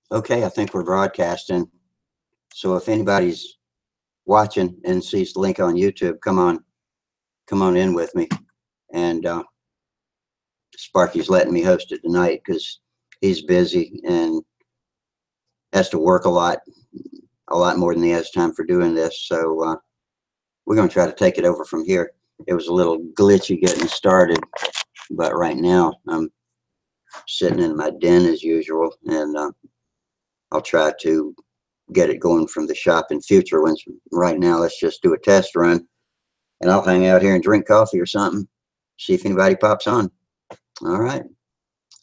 Okay, I think we're broadcasting. So if anybody's watching and sees the link on YouTube, come on in with me. And Sparky's letting me host it tonight because he's busy and has to work a lot more than he has time for doing this. So we're going to try to take it over from here. It was a little glitchy getting started, but right now I'm sitting in my den as usual, and I'll try to get it going from the shop in future ones. Right now, let's just do a test run, and I'll hang out here and drink coffee or something, see if anybody pops on. All right.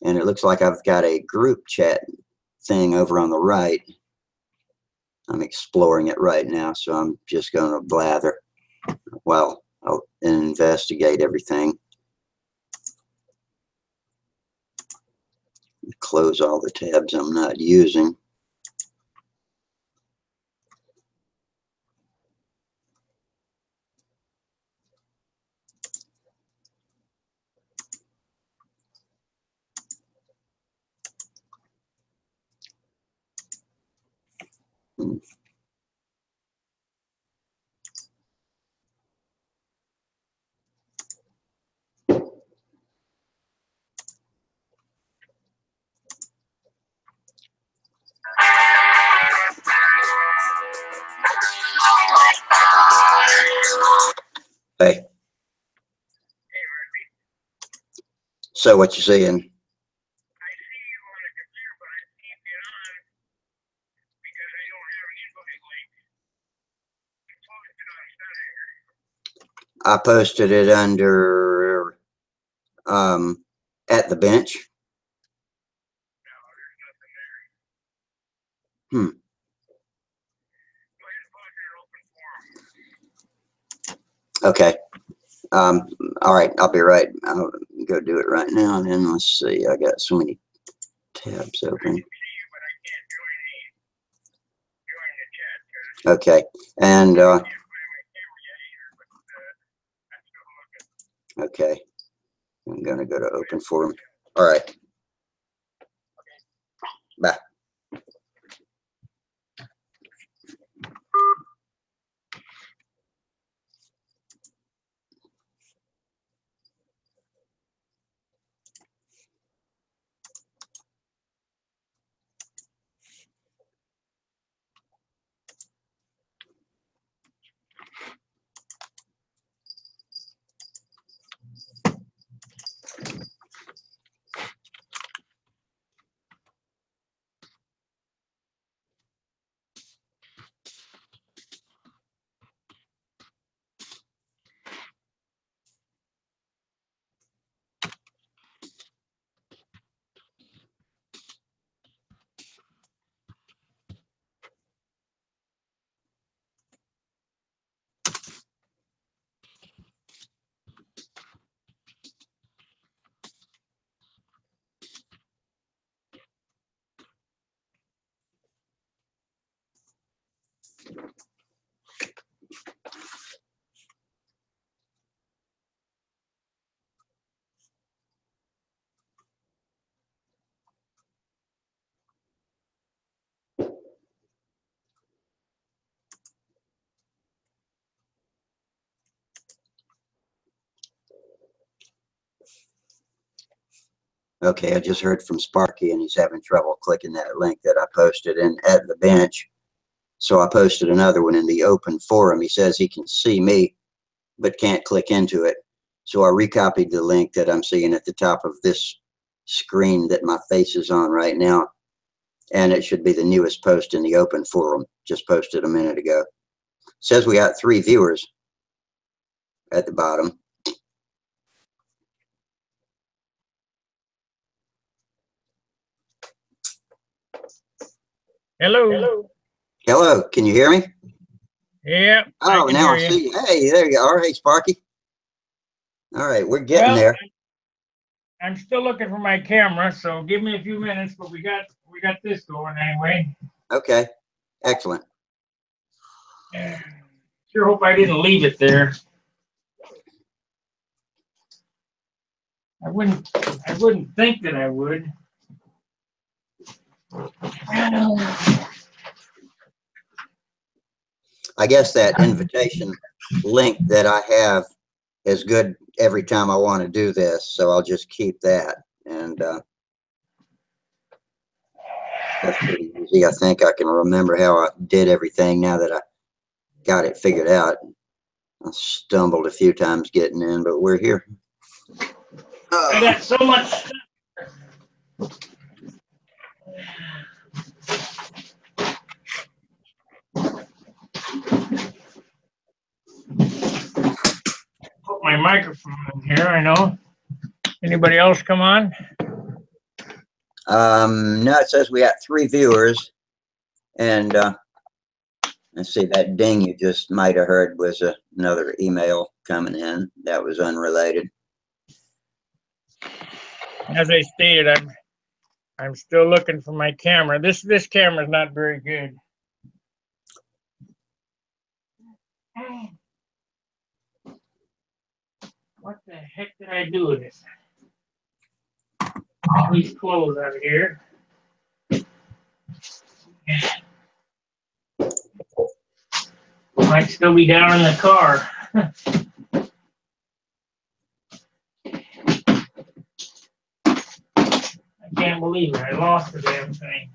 And it looks like I've got a group chat thing over on the right. I'm exploring it right now, so I'm just going to blather while I'll investigate everything. Close all the tabs I'm not using. Hey. So what you seeing? I posted it under at the bench. Okay. All right, I'll be right. I'll go do it right now. And then let's see. I got so many tabs open. Okay. And okay. I'm gonna go to open forum. All right. Bye. Okay, I just heard from Sparky, and he's having trouble clicking that link that I posted in at the bench. So I posted another one in the open forum. He says he can see me, but can't click into it. So I recopied the link that I'm seeing at the top of this screen that my face is on right now. And it should be the newest post in the open forum, just posted a minute ago. It says we got 3 viewers at the bottom. Hello. Hello, can you hear me? Yeah. Oh, now I see you. Hey, there you go. All right, Sparky. All right, we're getting there. I'm still looking for my camera, so give me a few minutes, but we got this going anyway. Okay, excellent. Sure hope I didn't leave it there. I wouldn't think that I would. I guess that invitation link that I have is good every time I want to do this, so I'll just keep that. And that's pretty easy. I think I can remember how I did everything now that I got it figured out. I stumbled a few times getting in, but we're here. I got so much stuff. Put my microphone in here, I know. Anybody else come on? No, it says we got 3 viewers, and let's see, that ding you just might have heard was another email coming in that was unrelated. As I stated, I'm still looking for my camera. This camera's not very good. What the heck did I do with it? All these clothes out of here. Might still be down in the car. I can't believe it. I lost the damn thing.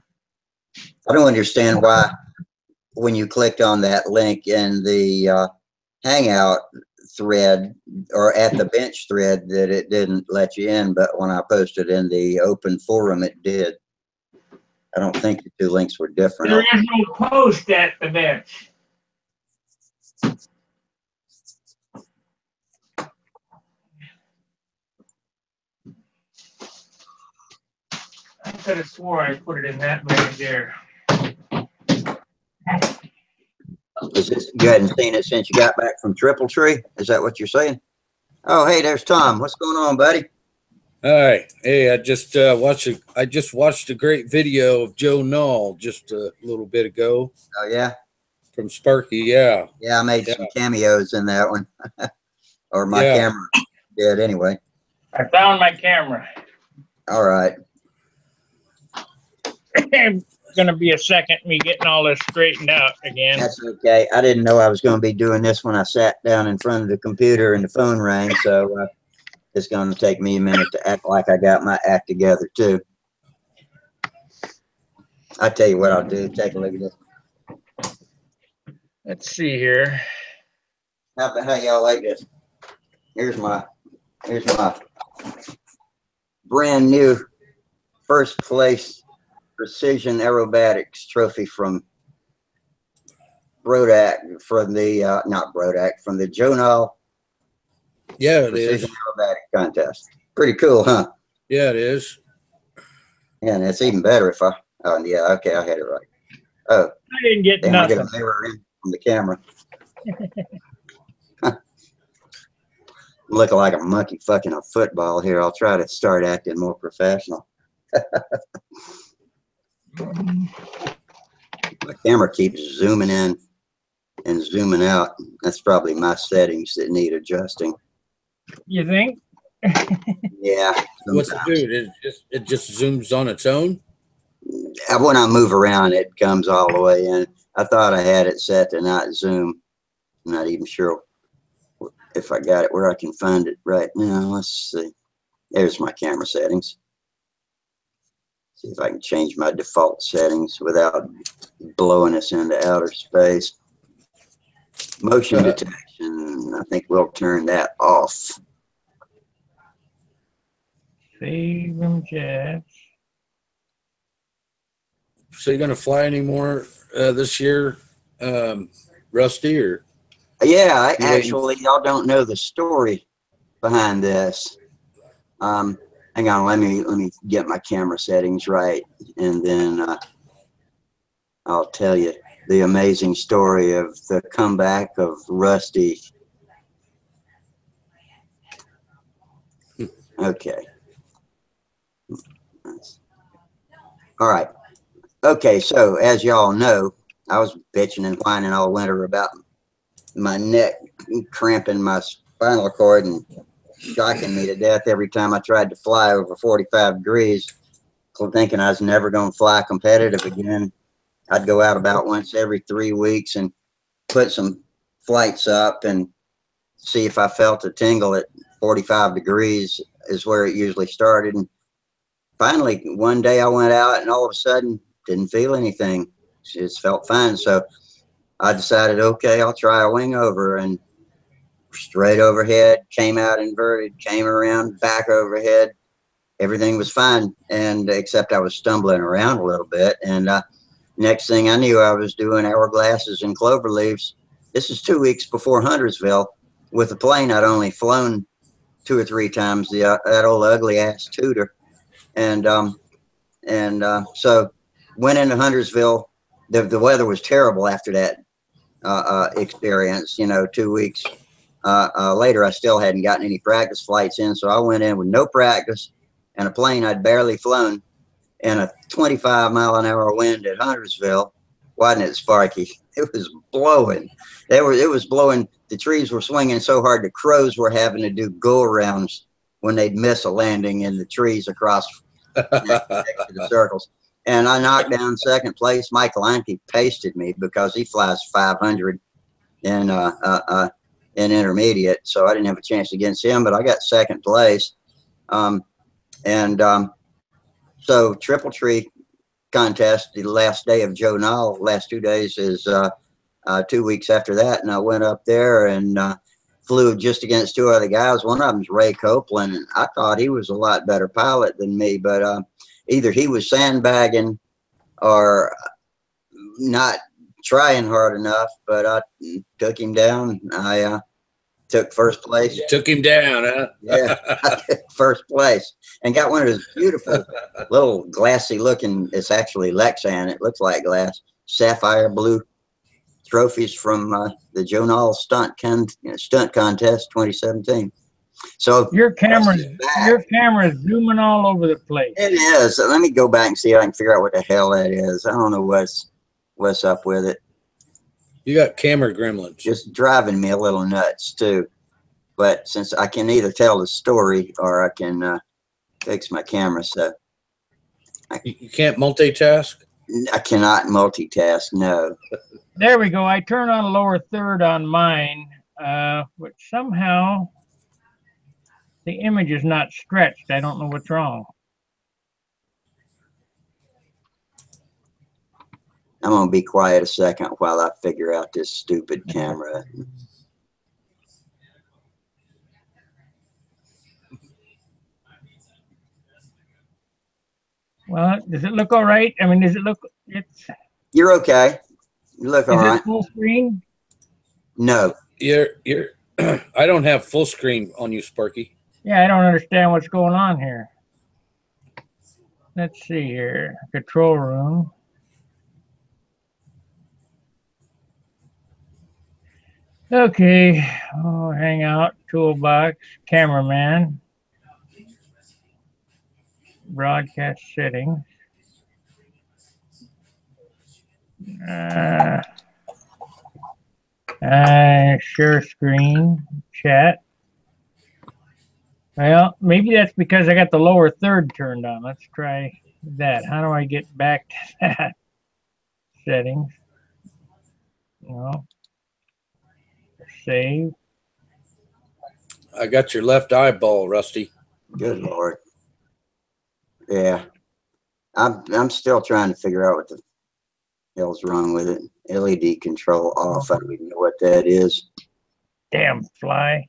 I don't understand why when you clicked on that link in the Hangout thread or at the bench thread that it didn't let you in, but when I posted in the open forum, it did. I don't think the 2 links were different. There is no post at the bench. I could have swore I put it in that bag there. Is this, you hadn't seen it since you got back from Triple Tree? Is that what you're saying? Oh, hey, there's Tom. What's going on, buddy? Hi. Hey, I just watched a great video of Joe Knoll just a little bit ago. Oh, yeah? From Sparky, yeah. Yeah, I made some cameos in that one. Or my camera did anyway. I found my camera. All right. It's going to be a second me getting all this straightened out again. That's okay. I didn't know I was going to be doing this when I sat down in front of the computer and the phone rang, so it's going to take me a minute to act like I got my act together, too. I'll tell you what I'll do. Take a look at this. Let's see here. How y'all like this? Here's my brand new first place precision aerobatics trophy from Brodak, from the not Brodak, from the Joe Knoll precision aerobatic contest. Pretty cool, huh? Yeah, it is. Yeah, and it's even better if I yeah, okay, I had it right. Oh, I didn't get damn, nothing. I get a mirror in from the camera. Looking like a monkey fucking a football here. I'll try to start acting more professional. My camera keeps zooming in and zooming out. That's probably my settings that need adjusting. You think? Yeah. What's it do? It just zooms on its own? When I move around, it comes all the way in. I thought I had it set to not zoom. I'm not even sure if I got it where I can find it right now. Let's see. There's my camera settings. See if I can change my default settings without blowing us into outer space. Motion detection, I think we'll turn that off. Save them jets. So you're going to fly any more this year, Rusty? Or yeah, actually, y'all don't know the story behind this. Hang on, let me get my camera settings right, and then I'll tell you the amazing story of the comeback of Rusty. Okay. All right. Okay, so as y'all know, I was bitching and whining all winter about my neck cramping my spinal cord and shocking me to death every time I tried to fly over 45 degrees thinking I was never going to fly competitive again. I'd go out about once every 3 weeks and put some flights up and see if I felt a tingle at 45 degrees is where it usually started. And finally, one day I went out and all of a sudden didn't feel anything. Just felt fine. So I decided, okay, I'll try a wing over, and straight overhead, came out inverted, came around, back overhead. Everything was fine, and except I was stumbling around a little bit. And next thing I knew, I was doing hourglasses and clover leaves. This is 2 weeks before Huntersville with a plane I'd only flown 2 or 3 times, that old ugly ass Tudor. And so went into Huntersville. The weather was terrible after that experience. 2 weeks later, I still hadn't gotten any practice flights in, so I went in with no practice and a plane I'd barely flown and a 25-mile-an-hour wind at Huntersville. Wasn't it, Sparky? It was blowing. It was blowing. The trees were swinging so hard the crows were having to do go-arounds when they'd miss a landing in the trees across the circles. And I knocked down second place. Michael Anke pasted me because he flies 500 in intermediate, so I didn't have a chance against him, but I got second place. So Triple Tree contest, the last day of Joe Nall, last 2 days is 2 weeks after that, and I went up there and flew just against 2 other guys. One of them's Ray Copeland, and I thought he was a lot better pilot than me, but either he was sandbagging or not trying hard enough, but I took him down. I took first place. You took him down, huh? Yeah, I took first place and got one of those beautiful little glassy looking, it's actually Lexan, it looks like glass, sapphire blue trophies from the Joe Nall Stunt Contest 2017. So your camera's zooming all over the place. It is. So let me go back and see if I can figure out what the hell that is. I don't know what's up with it. You got camera gremlins. Just driving me a little nuts too. But since I can either tell the story or I can fix my camera, so you can't multitask. I cannot multitask. No. There we go. I turned on lower third on mine, but somehow the image is not stretched. I don't know what's wrong. I'm going to be quiet a second while I figure out this stupid camera. Well, does it look all right? I mean, does it look, You're okay. You look all right. Is it full screen? No. You're I don't have full screen on you, Sparky. Yeah, I don't understand what's going on here. Let's see here. Control room. Okay. Oh, Hangout, toolbox, cameraman, broadcast settings. Share screen, chat. Well, maybe that's because I got the lower third turned on. Let's try that. How do I get back to that? Settings. No. Save. I got your left eyeball, Rusty. Good Lord. Yeah. I'm still trying to figure out what the hell's wrong with it. LED control off. I don't even know what that is. Damn fly.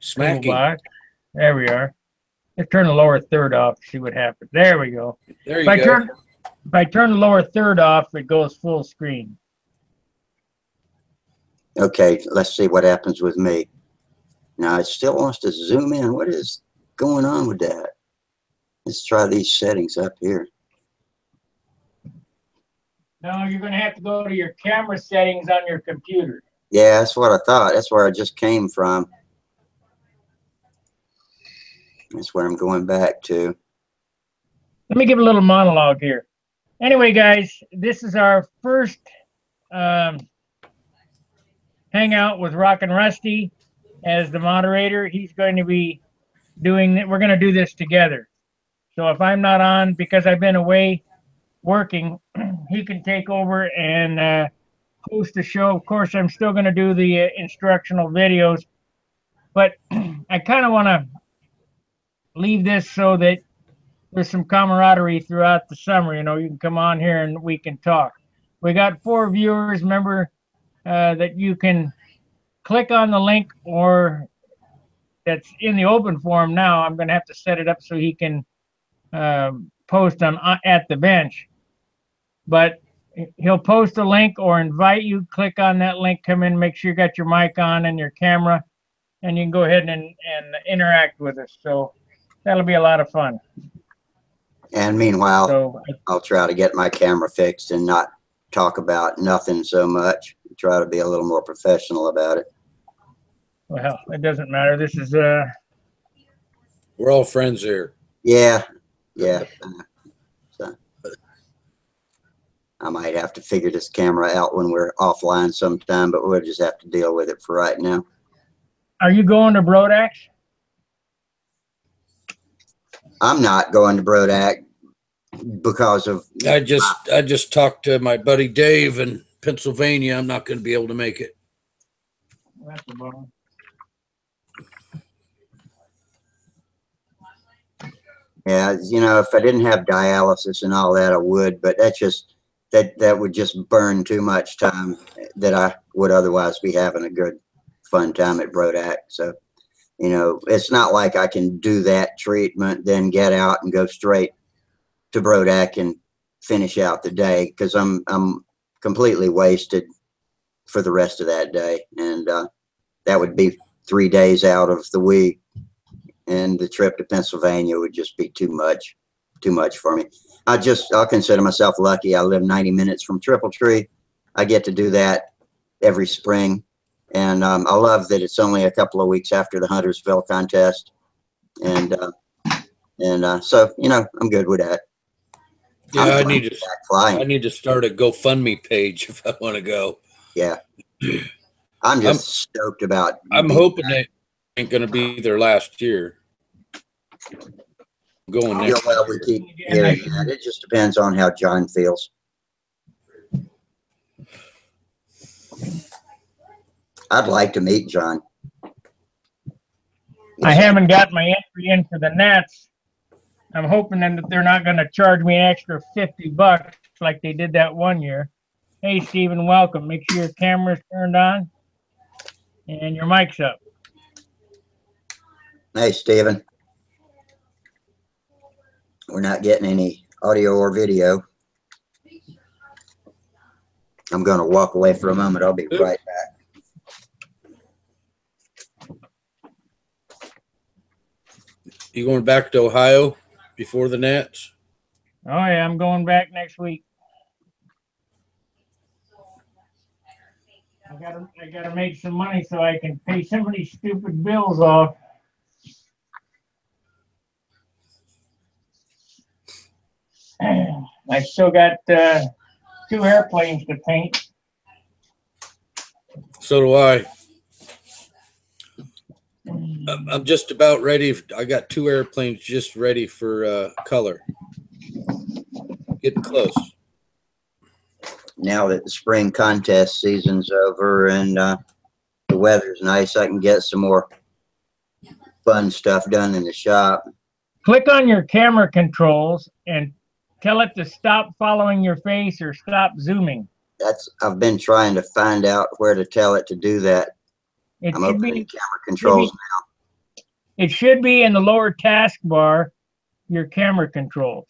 Smacking. Toolbox. There we are. Let's turn the lower third off, see what happens. There we go. There you go. If I turn the lower third off, it goes full screen. Okay, let's see what happens with me. Now it still wants to zoom in. What is going on with that? Let's try these settings up here. No, you're going to have to go to your camera settings on your computer. Yeah, that's what I thought. That's where I just came from. That's where I'm going back to. Let me give a little monologue here. Anyway, guys, this is our first hangout with Rockin' Rusty as the moderator. He's going to be doing it. We're going to do this together. So if I'm not on because I've been away working, he can take over and host the show. Of course, I'm still going to do the instructional videos, but I kind of want to leave this so that there's some camaraderie throughout the summer. You know, you can come on here and we can talk. We got 4 viewers. Remember that you can click on the link, or that's in the open forum now. I'm going to have to set it up so he can post on at the bench. But he'll post a link or invite you. Click on that link, come in, make sure you got your mic on and your camera, and you can go ahead and interact with us. So that'll be a lot of fun. And meanwhile, So I'll try to get my camera fixed and not talk about nothing so much. Try to be a little more professional about it. well, it doesn't matter. This is We're all friends here. Yeah. So I might have to figure this camera out when we're offline sometime, but we'll just have to deal with it for right now. Are you going to Brodax? I'm not going to Brodak because of I just talked to my buddy Dave in Pennsylvania. I'm not going to be able to make it. That's a bummer. yeah, you know, if I didn't have dialysis and all that, I would, but that's just that would just burn too much time that I would otherwise be having a good fun time at Brodak. So, you know, it's not like I can do that treatment, then get out and go straight to Brodak and finish out the day, because I'm completely wasted for the rest of that day, and that would be 3 days out of the week, and the trip to Pennsylvania would just be too much for me. I'll consider myself lucky. I live 90 minutes from Triple Tree. I get to do that every spring, and I love that it's only a couple of weeks after the Huntersville contest, and so, you know, I'm good with that. Yeah, I need to start a GoFundMe page if I want to go. Yeah, I'm just stoked about. I'm hoping they ain't going to be there last year. Going next well, we keep hearing that. It just depends on how John feels. I'd like to meet John. I haven't got my entry in for the Nats. I'm hoping that they're not going to charge me an extra $50 like they did that one year. Hey, Stephen, welcome. Make sure your camera's turned on and your mic's up. Hey, Stephen. We're not getting any audio or video. I'm going to walk away for a moment. I'll be right back. You going back to Ohio before the Nats? Oh, yeah, I'm going back next week. I gotta make some money so I can pay some of these stupid bills off. I still got 2 airplanes to paint. So do I. I'm just about ready. I got 2 airplanes just ready for color. Getting close. Now that the spring contest season's over and the weather's nice, I can get some more fun stuff done in the shop. Click on your camera controls and tell it to stop following your face or stop zooming. I've been trying to find out where to tell it to do that. I'm opening camera controls now. It should be in the lower taskbar, your camera controls.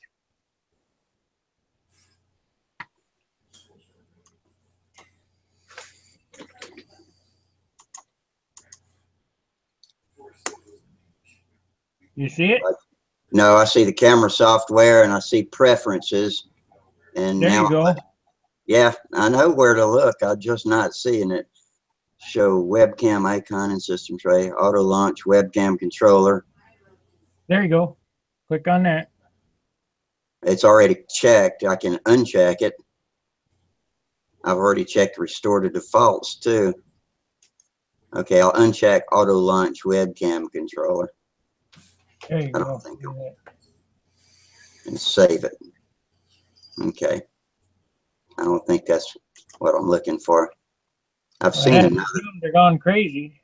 You see it? No, I see the camera software and I see preferences. And there now, you go. Yeah, I know where to look. I'm just not seeing it. Show webcam icon and system tray, auto launch webcam controller. There you go. Click on that. It's already checked. I can uncheck it. I've already checked restore to defaults too. Okay, I'll uncheck auto launch webcam controller. There you go. and save it. Okay. I don't think that's what I'm looking for. I've seen another. They're gone crazy.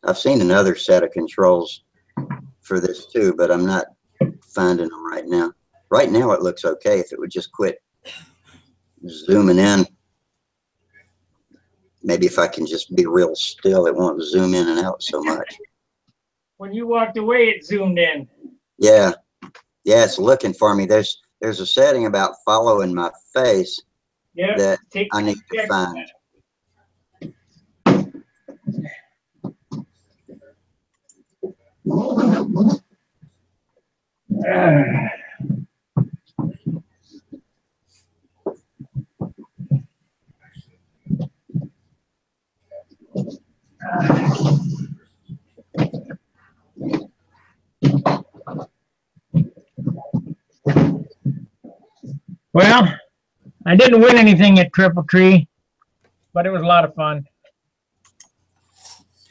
I've seen another set of controls for this too, but I'm not finding them right now. Right now it looks okay. If it would just quit zooming in. Maybe if I can just be real still, it won't zoom in and out so much. When you walked away, it zoomed in. Yeah. Yeah, it's looking for me. There's a setting about following my face that I need to find. Well, I didn't win anything at Triple Tree, but it was a lot of fun.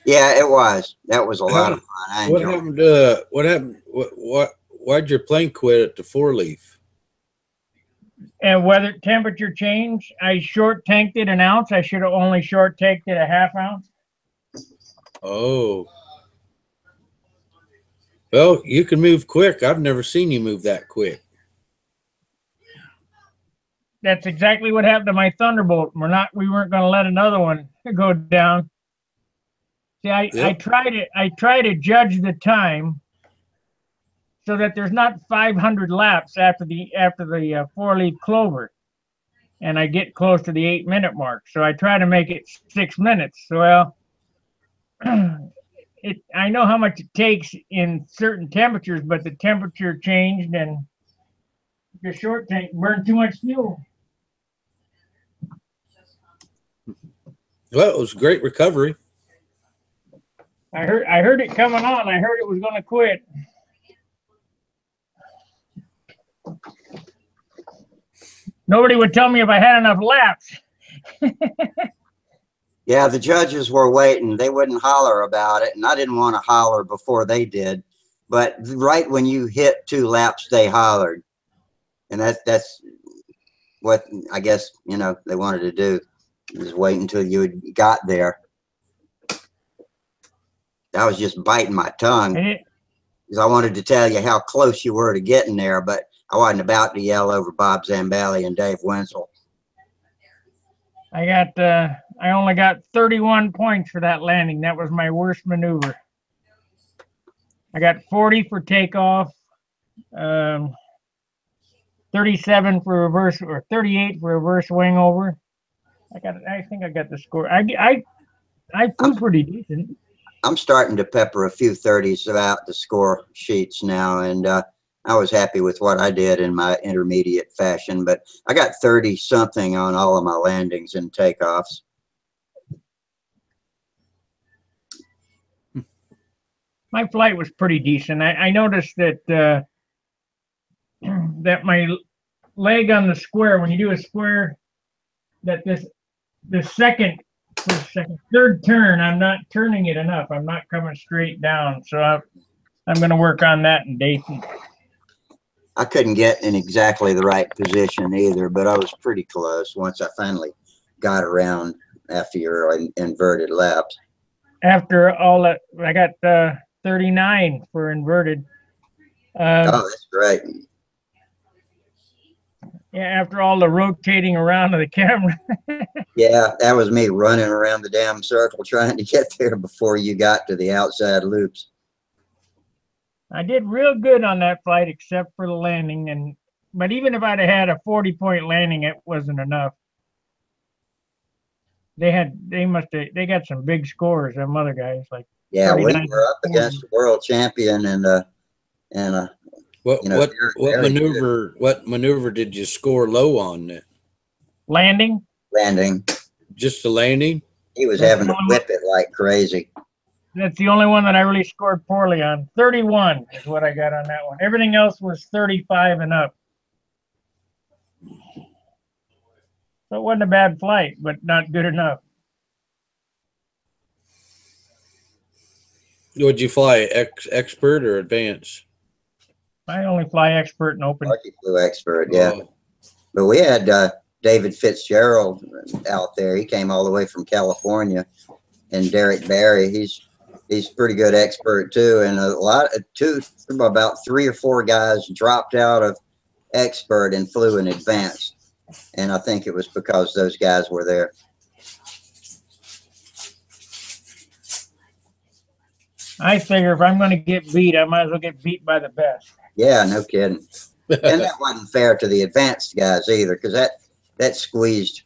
Yeah, it was. That was a lot of fun. I What enjoyed happened? What happened? Why'd your plane quit at the 4-leaf? And weather temperature change, I short tanked it an ounce. I should have only short tanked it a half ounce. Oh. Well, you can move quick. I've never seen you move that quick. That's exactly what happened to my Thunderbolt. We weren't going to let another one go down. See, I try to judge the time so that there's not 500 laps after the 4-leaf clover, and I get close to the 8-minute mark. So I try to make it 6 minutes. So, well, I know how much it takes in certain temperatures, but the temperature changed and the short tank burned too much fuel. Well, it was a great recovery. I heard it coming on. I heard it was going to quit. Nobody would tell me if I had enough laps. Yeah, the judges were waiting. They wouldn't holler about it, and I didn't want to holler before they did. But right when you hit 2 laps, they hollered, and that's what I guess they wanted to do. Just wait until you got there. I was just biting my tongue because I wanted to tell you how close you were to getting there, but I wasn't about to yell over Bob Zambelli and Dave Wenzel. I only got 31 points for that landing. That was my worst maneuver. I got 40 for takeoff, 37 for reverse, or 38 for reverse wing over. I think I got the score. I flew pretty decent. I'm starting to pepper a few 30s about the score sheets now, and I was happy with what I did in my intermediate fashion, but I got 30 something on all of my landings and takeoffs. My flight was pretty decent. I noticed that that my leg on the square, when you do a square, that the third turn, I'm not turning it enough. I'm not coming straight down. So I'm going to work on that in Dayton. I couldn't get in exactly the right position either, but I was pretty close once I finally got around after your inverted laps. After all that, I got 39 for inverted. Oh, that's great. Yeah, after all the rotating around of the camera. Yeah, that was me running around the damn circle trying to get there before you got to the outside loops. I did real good on that flight except for the landing, but even if I'd have had a 40-point landing, it wasn't enough. They got some big scores, them other guys, like yeah, we were up against the world champion and what maneuver did you score low on it? Landing. Just the landing? He was having to whip it like crazy. That's the only one that I really scored poorly on. 31 is what I got on that one. Everything else was 35 and up. So it wasn't a bad flight, but not good enough. Would you fly expert or advanced? I only fly expert and open. Sparky flew expert, yeah. Oh, But we had David Fitzgerald out there. He came all the way from California, and Derek Barry. He's pretty good expert too. And about 3 or 4 guys dropped out of expert and flew in advanced. And I think it was because those guys were there. I figure if I'm going to get beat, I might as well get beat by the best. Yeah, no kidding. And that wasn't fair to the advanced guys either, because that squeezed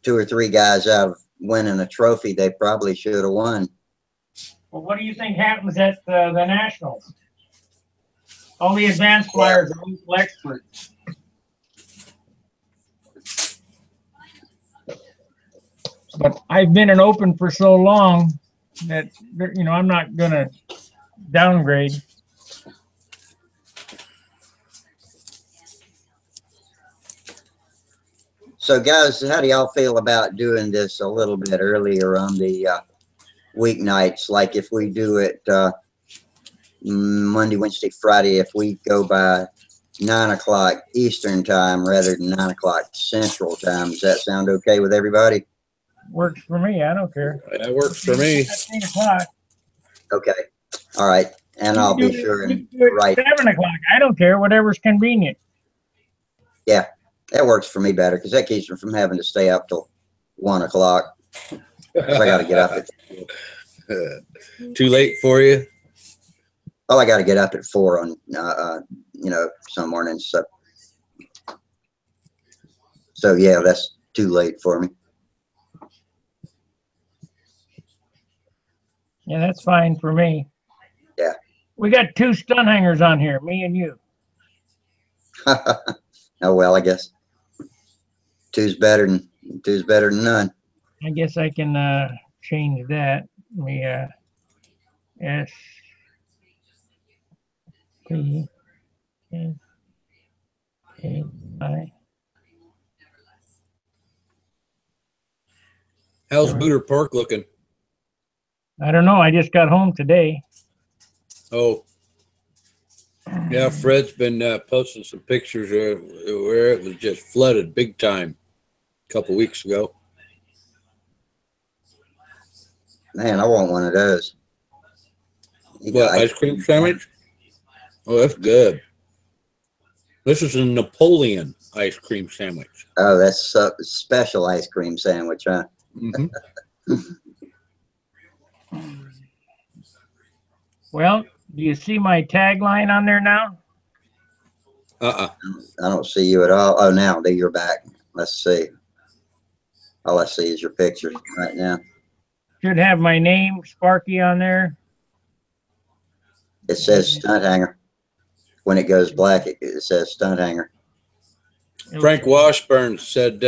2 or 3 guys out of winning a trophy they probably should have won. Well, what do you think happens at the Nationals? All the advanced flyers are equal experts. But I've been an open for so long that, you know, I'm not going to downgrade. So, guys, how do y'all feel about doing this a little bit earlier on the weeknights? Like if we do it Monday, Wednesday, Friday, if we go by 9 o'clock Eastern time rather than 9 o'clock Central time, does that sound okay with everybody? Works for me. I don't care. that works for me. 8 o'clock. Okay. All right. And I'll be sure and write. 7 o'clock. I don't care. Whatever's convenient. Yeah, that works for me better because that keeps me from having to stay up till 1 o'clock. I got to get up at. Too late for you? Oh, I got to get up at 4 on, some mornings. So yeah, that's too late for me. Yeah, that's fine for me. Yeah. We got 2 stunt hangers on here, me and you. Oh well, I guess two's better than none. I guess I can change that. We S P S A I. How's Booter Park looking? I don't know. I just got home today. Oh, yeah. Fred's been posting some pictures where it was just flooded big time a couple weeks ago. Man, I want one of those. What, ice cream sandwich? Oh, that's good. This is a Napoleon ice cream sandwich. Oh, that's a special ice cream sandwich, huh? Mm-hmm. Well, do you see my tagline on there now? I don't see you at all. Oh, now that you're back. Let's see. All I see is your picture right now. Should have my name, Sparky, on there. It says stunt hanger. When it goes black, it says stunt hanger. Frank Washburn said,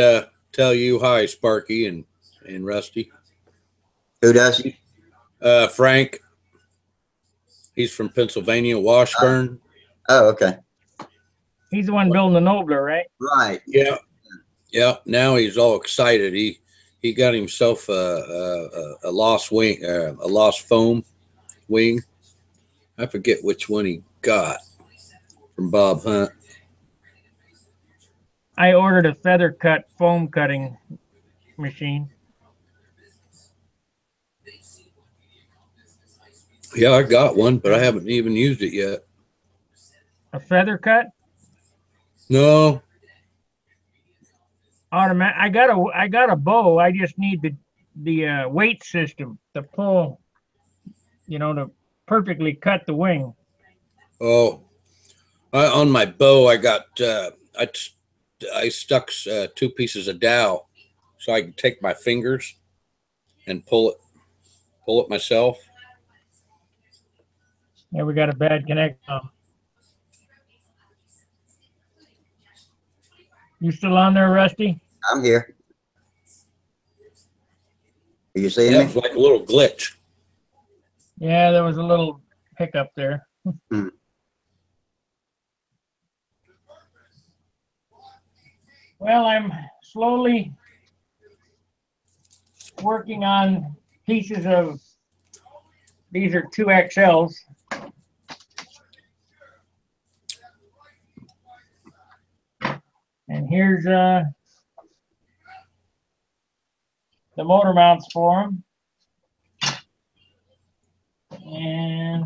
tell you hi, Sparky and Rusty. Who does? Frank. He's from Pennsylvania, Washburn. Oh, okay. He's the one building the Nobler, right? Right. Yeah. Yeah. Now he's all excited. He got himself a lost wing, a lost foam wing. I forget which one he got from Bob Hunt. I ordered a feather cut foam cutting machine. Yeah, I got one, but I haven't even used it yet. A feather cut? No. Automatic. I got a bow. I just need the weight system to pull, to perfectly cut the wing. Oh, on my bow, I got I stuck 2 pieces of dowel so I can take my fingers and pull it myself. Yeah, we got a bad connection. You still on there, Rusty? I'm here. Are you seeing Yeah, me? it was like a little glitch. Yeah, there was a little hiccup there. Well, I'm slowly working on pieces of, these are 2XLs. here's the motor mounts for them. And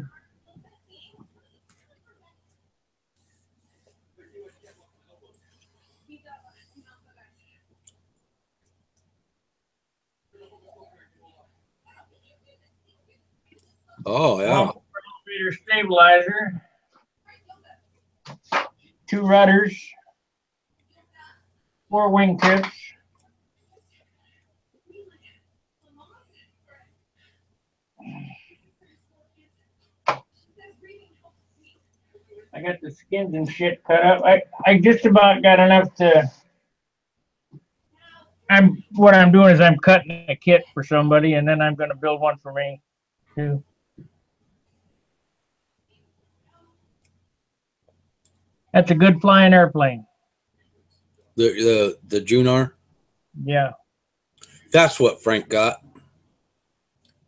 Oh, yeah. Stabilizer, 2 rudders, 4 wing tips, I got the skins and shit cut up. I just about got enough to. What I'm doing is I'm cutting a kit for somebody, and then I'm going to build one for me too. That's a good flying airplane. The Junar. Yeah. That's what Frank got.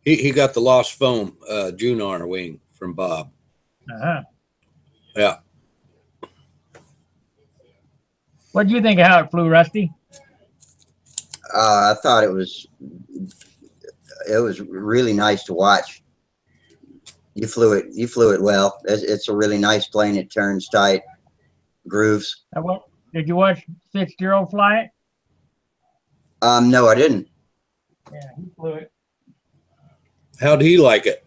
He got the Lost Foam Junar wing from Bob. Uh-huh. Yeah. What do you think of how it flew, Rusty? I thought it was really nice to watch. You flew it well. It's a really nice plane. It turns tight, grooves. Did you watch Fitzgerald fly it? No, I didn't. Yeah, he flew it. How did he like it?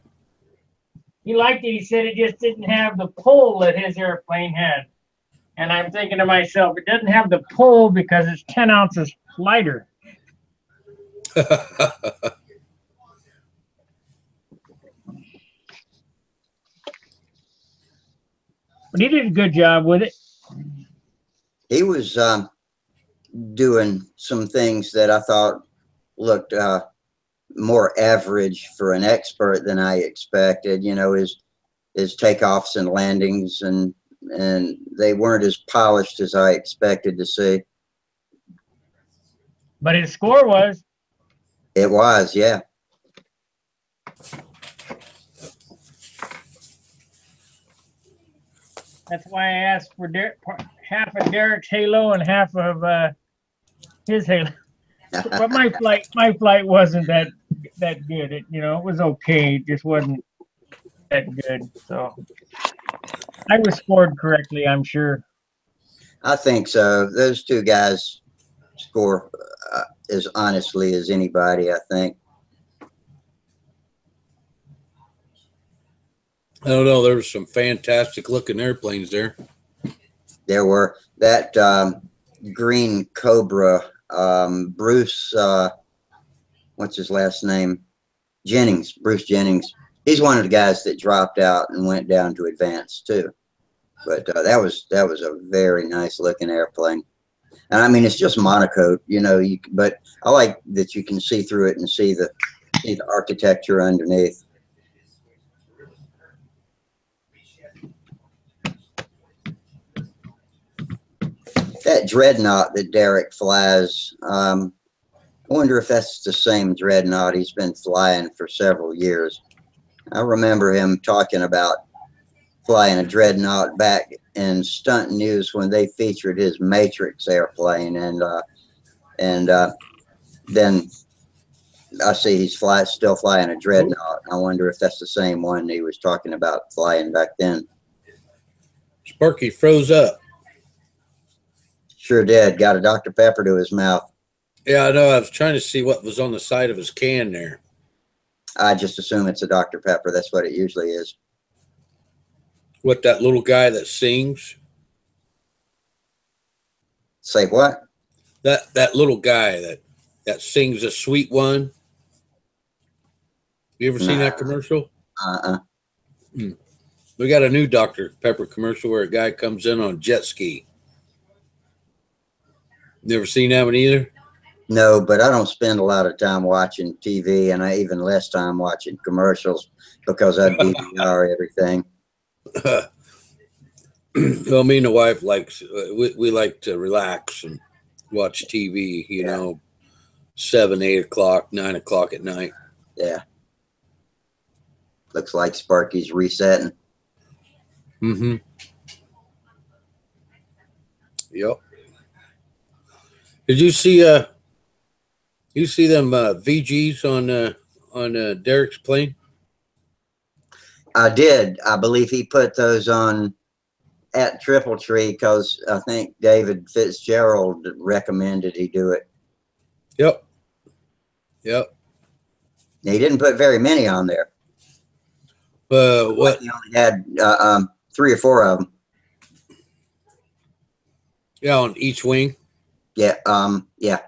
He liked it. He said it just didn't have the pull that his airplane had. And I'm thinking to myself, it doesn't have the pull because it's 10 ounces lighter. But he did a good job with it. He was doing some things that I thought looked more average for an expert than I expected. You know, his takeoffs and landings, and they weren't as polished as I expected to see. But his score was. It was, yeah. That's why I asked for half of Derek's halo and half of his halo. But my flight wasn't that good. It was okay. It just wasn't that good. So I was scored correctly, I'm sure. I think so. Those two guys score as honestly as anybody, I think. I don't know. There were some fantastic looking airplanes there. There were that green Cobra, Bruce, what's his last name? Jennings, Bruce Jennings. He's one of the guys that dropped out and went down to advance too. But that was a very nice looking airplane. And I mean, it's just monocoque, you know. But I like that you can see through it and see the architecture underneath. That dreadnought that Derek flies, I wonder if that's the same dreadnought he's been flying for several years. I remember him talking about flying a dreadnought back in Stunt News when they featured his Matrix airplane, and then I see he's still flying a dreadnought. I wonder if that's the same one he was talking about flying back then. Sparky froze up. Sure did. Got a Dr. Pepper to his mouth. Yeah, I know. I was trying to see what was on the side of his can there. I just assume it's a Dr. Pepper. That's what it usually is. What, that little guy that sings? Say what? That little guy that sings a sweet one. You ever seen that commercial? We got a new Dr. Pepper commercial where a guy comes in on a jet ski. Never seen that one either? No, but I don't spend a lot of time watching TV, and I even less time watching commercials because I DVR everything. Well, me and the wife we like to relax and watch TV, you know, 7, 8 o'clock, 9 o'clock at night. Yeah. Looks like Sparky's resetting. Mm-hmm. Yep. Did you see them VGs on Derek's plane? I did. I believe he put those on at Triple Tree because I think David Fitzgerald recommended he do it. Yep. Yep. He didn't put very many on there. What? He only had 3 or 4 of them. Yeah, on each wing. Yeah. Yeah.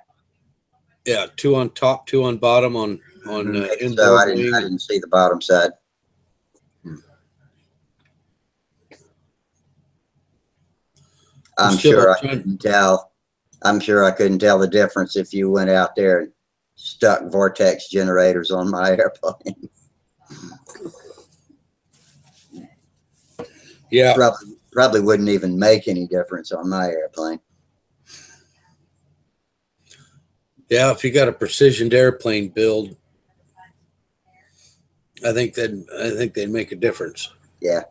Yeah, 2 on top, 2 on bottom on Maybe inboard so I wing. didn't see the bottom side. I'm sure I couldn't tell. I'm sure I couldn't tell the difference if you went out there and stuck vortex generators on my airplane. Yeah. Probably wouldn't even make any difference on my airplane. Yeah, if you got a precisioned airplane build, I think they'd make a difference. Yeah.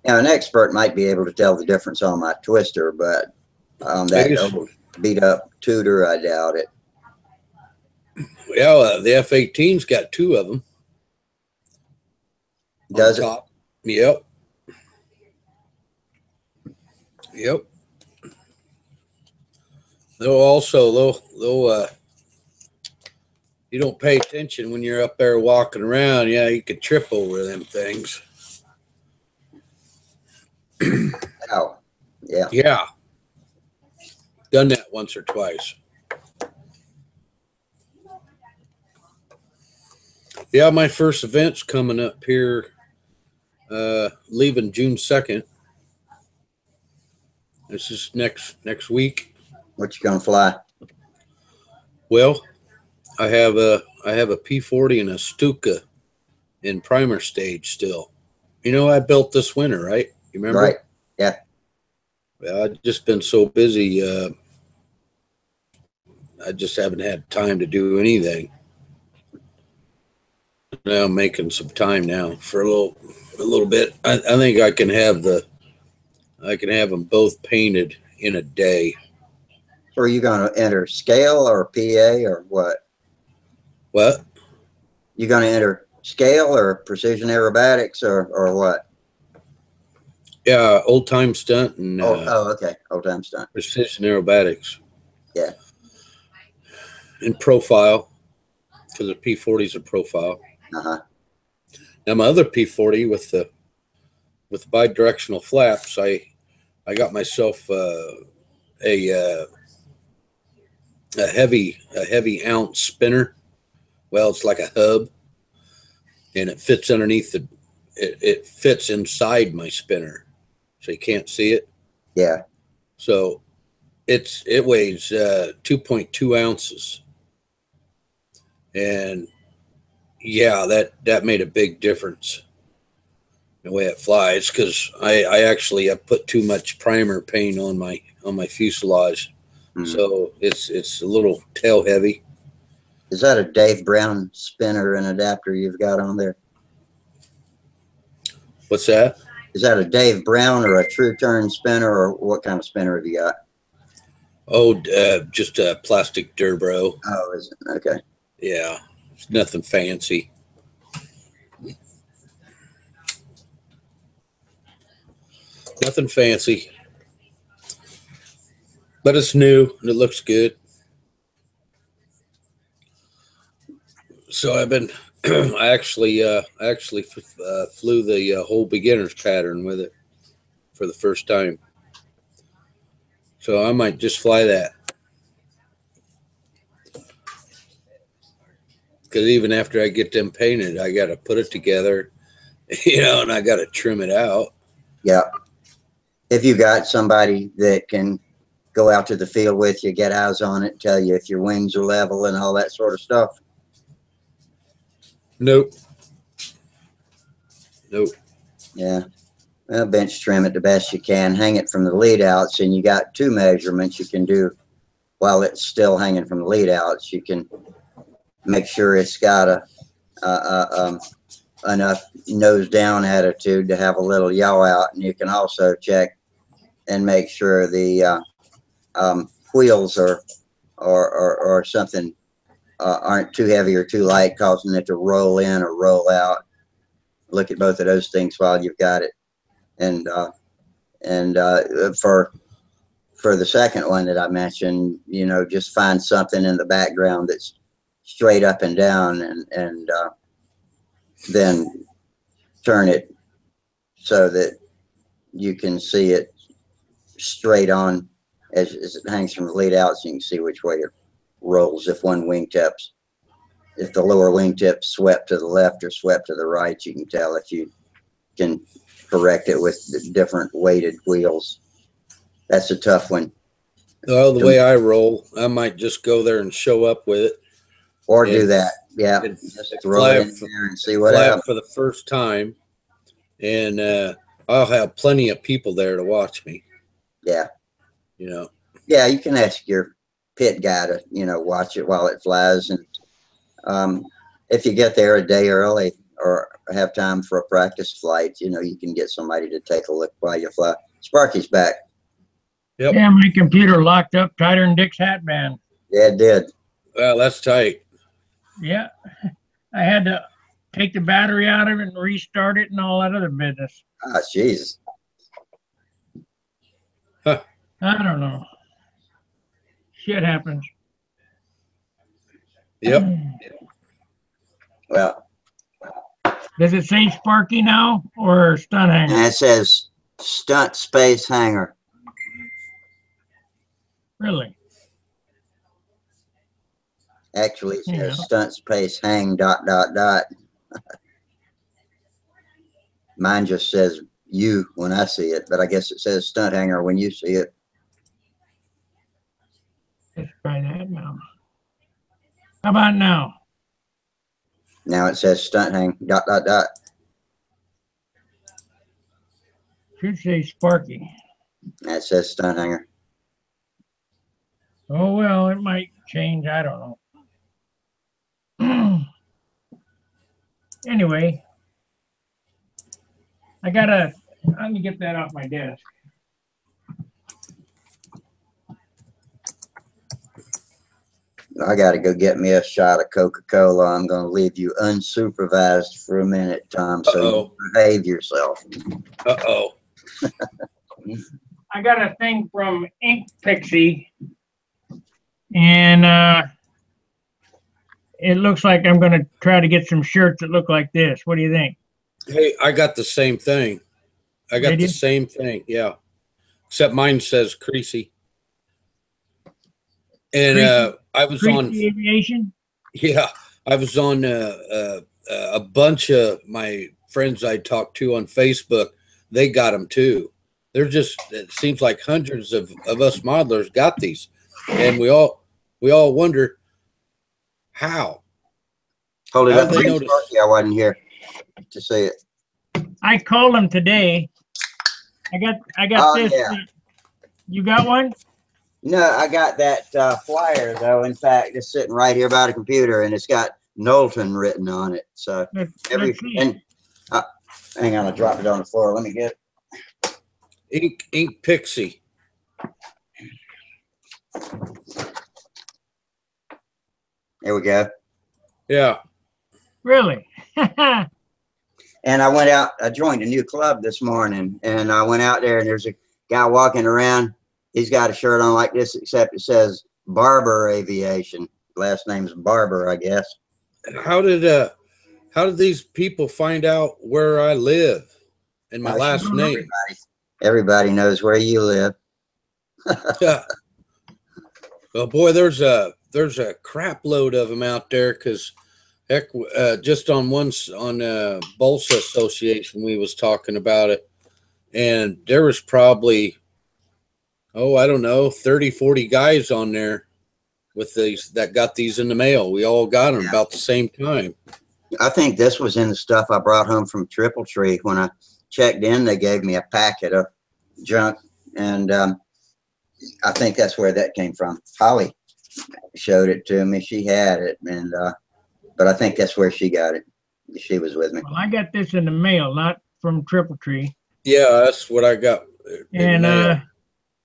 Now, an expert might be able to tell the difference on my twister, but on that old beat up Tudor, I doubt it. Yeah, the F-18's got 2 of them. Does it? Top. Yep. Yep. They'll you don't pay attention when you're up there walking around. Yeah, you could trip over them things. Oh, yeah. Yeah. Done that once or twice. Yeah, my first event's coming up here, leaving June 2nd. This is next week. What you gonna fly? Well, I have a P40 and a Stuka in primer stage still. You know, I built this winter, right? You remember? Right. Yeah. Well, I've just been so busy. I just haven't had time to do anything. Now I'm making some time now for a little bit. I think I can have them both painted in a day. So are you gonna enter scale or PA or what? What? You gonna enter scale or precision aerobatics or what? Yeah, old time stunt and okay, old time stunt. precision aerobatics. Yeah. And profile, because the P40 is a profile. Uh-huh. Now my other P40 with the bidirectional flaps, I got myself a heavy ounce spinner. Well, it's like a hub, and it fits underneath it fits inside my spinner, so you can't see it. Yeah. So it weighs 2.2 ounces, and yeah, that made a big difference in the way it flies, because I actually have put too much primer paint on my fuselage. So it's a little tail heavy. Is that a Dave Brown spinner and adapter you've got on there? What's that? Is that a Dave Brown or a True Turn spinner, or what kind of spinner have you got? Oh, just a plastic Durbro. Oh, is it? Okay. Yeah, it's nothing fancy. Nothing fancy. But it's new and it looks good. So I've been, I actually flew the whole beginner's pattern with it for the first time. So I might just fly that. Because even after I get them painted, I got to put it together, and I got to trim it out. Yeah. If you got somebody that can go out to the field with you, get eyes on it, tell you if your wings are level and all that sort of stuff. Nope. Yeah. Well, bench trim it the best you can. Hang it from the lead outs, and you got 2 measurements you can do while it's still hanging from the lead outs. You can make sure it's got enough nose down attitude to have a little yaw out, and you can also check and make sure the wheels or something aren't too heavy or too light, causing it to roll in or roll out. Look at both of those things while you've got it. And for the second one that I mentioned, you know, just find something in the background that's straight up and down, and then turn it so that you can see it straight on as it hangs from the lead out, so you can see which way it rolls. If one wingtip's, if the lower wingtip swept to the left or swept to the right, you can tell if you can correct it with the different weighted wheels. That's a tough one. Well, the way I roll, I might just go there and show up with it. Or do that. Yeah. And Just throw it in there and see what happens. for the first time. And I'll have plenty of people there to watch me. Yeah. You know. Yeah, you can ask your pit guy to, you know, watch it while it flies. And if you get there a day early or have time for a practice flight, you know, you can get somebody to take a look while you fly. Sparky's back. Yep. Yeah, my computer locked up tighter than Dick's hat band. Yeah, it did. Well, that's tight. Yeah, I had to take the battery out of it and restart it and all that other business. Ah, Jesus. Huh. I don't know. Shit happens. Yep. Well, Does it say Sparky now or Stunt Hanger? and it says Stunt Space Hangar. Really? Actually, it says Yeah. Stunt Space Hang ... Mine just says you when I see it, but I guess it says Stunt Hanger when you see it. Let's try that now. How about now? Now it says Stunt Hang ... Should say Sparky. That says Stunt Hanger. Oh, well, it might change. I don't know. Anyway, I'm gonna get that off my desk. I got to go get me a shot of Coca-Cola. I'm going to leave you unsupervised for a minute, Tom, so you behave yourself. Uh-oh. I got a thing from Ink Pixie, and it looks like I'm going to try to get some shirts that look like this. What do you think? Hey, I got the same thing. I got the same thing, yeah. Except mine says Creasy. And I was Creasy on Aviation? Yeah, I was on a bunch of my friends I talked to on Facebook. They got them too. They're just, it seems like hundreds of us modelers got these, and we all wonder how. Hold it How up. did they notice? I wasn't here to see it. I called them today. I got Oh, this. yeah. You got one? No, I got that flyer, though. In fact, it's sitting right here by the computer, and it's got Knowlton written on it. So Let's see. And hang on, I dropped it on the floor. Let me get it. Ink Pixie. There we go. Yeah. Really? And I went out. I joined a new club this morning, and I went out there, and there's a guy walking around. He's got a shirt on like this, except it says Barber Aviation. Last name's Barber, I guess. How did these people find out where I live and my last name? Everybody knows where you live. Yeah. Well, boy, there's a crap load of them out there, because heck, just on Bolsa Association, we was talking about it, and there was probably, I don't know, 30, 40 guys on there with these that got these in the mail. We all got them about the same time. I think this was in the stuff I brought home from Triple Tree. When I checked in, they gave me a packet of junk, and I think that's where that came from. Holly showed it to me. She had it, and but I think that's where she got it. She was with me. Well, I got this in the mail, not from Triple Tree. Yeah, that's what I got. And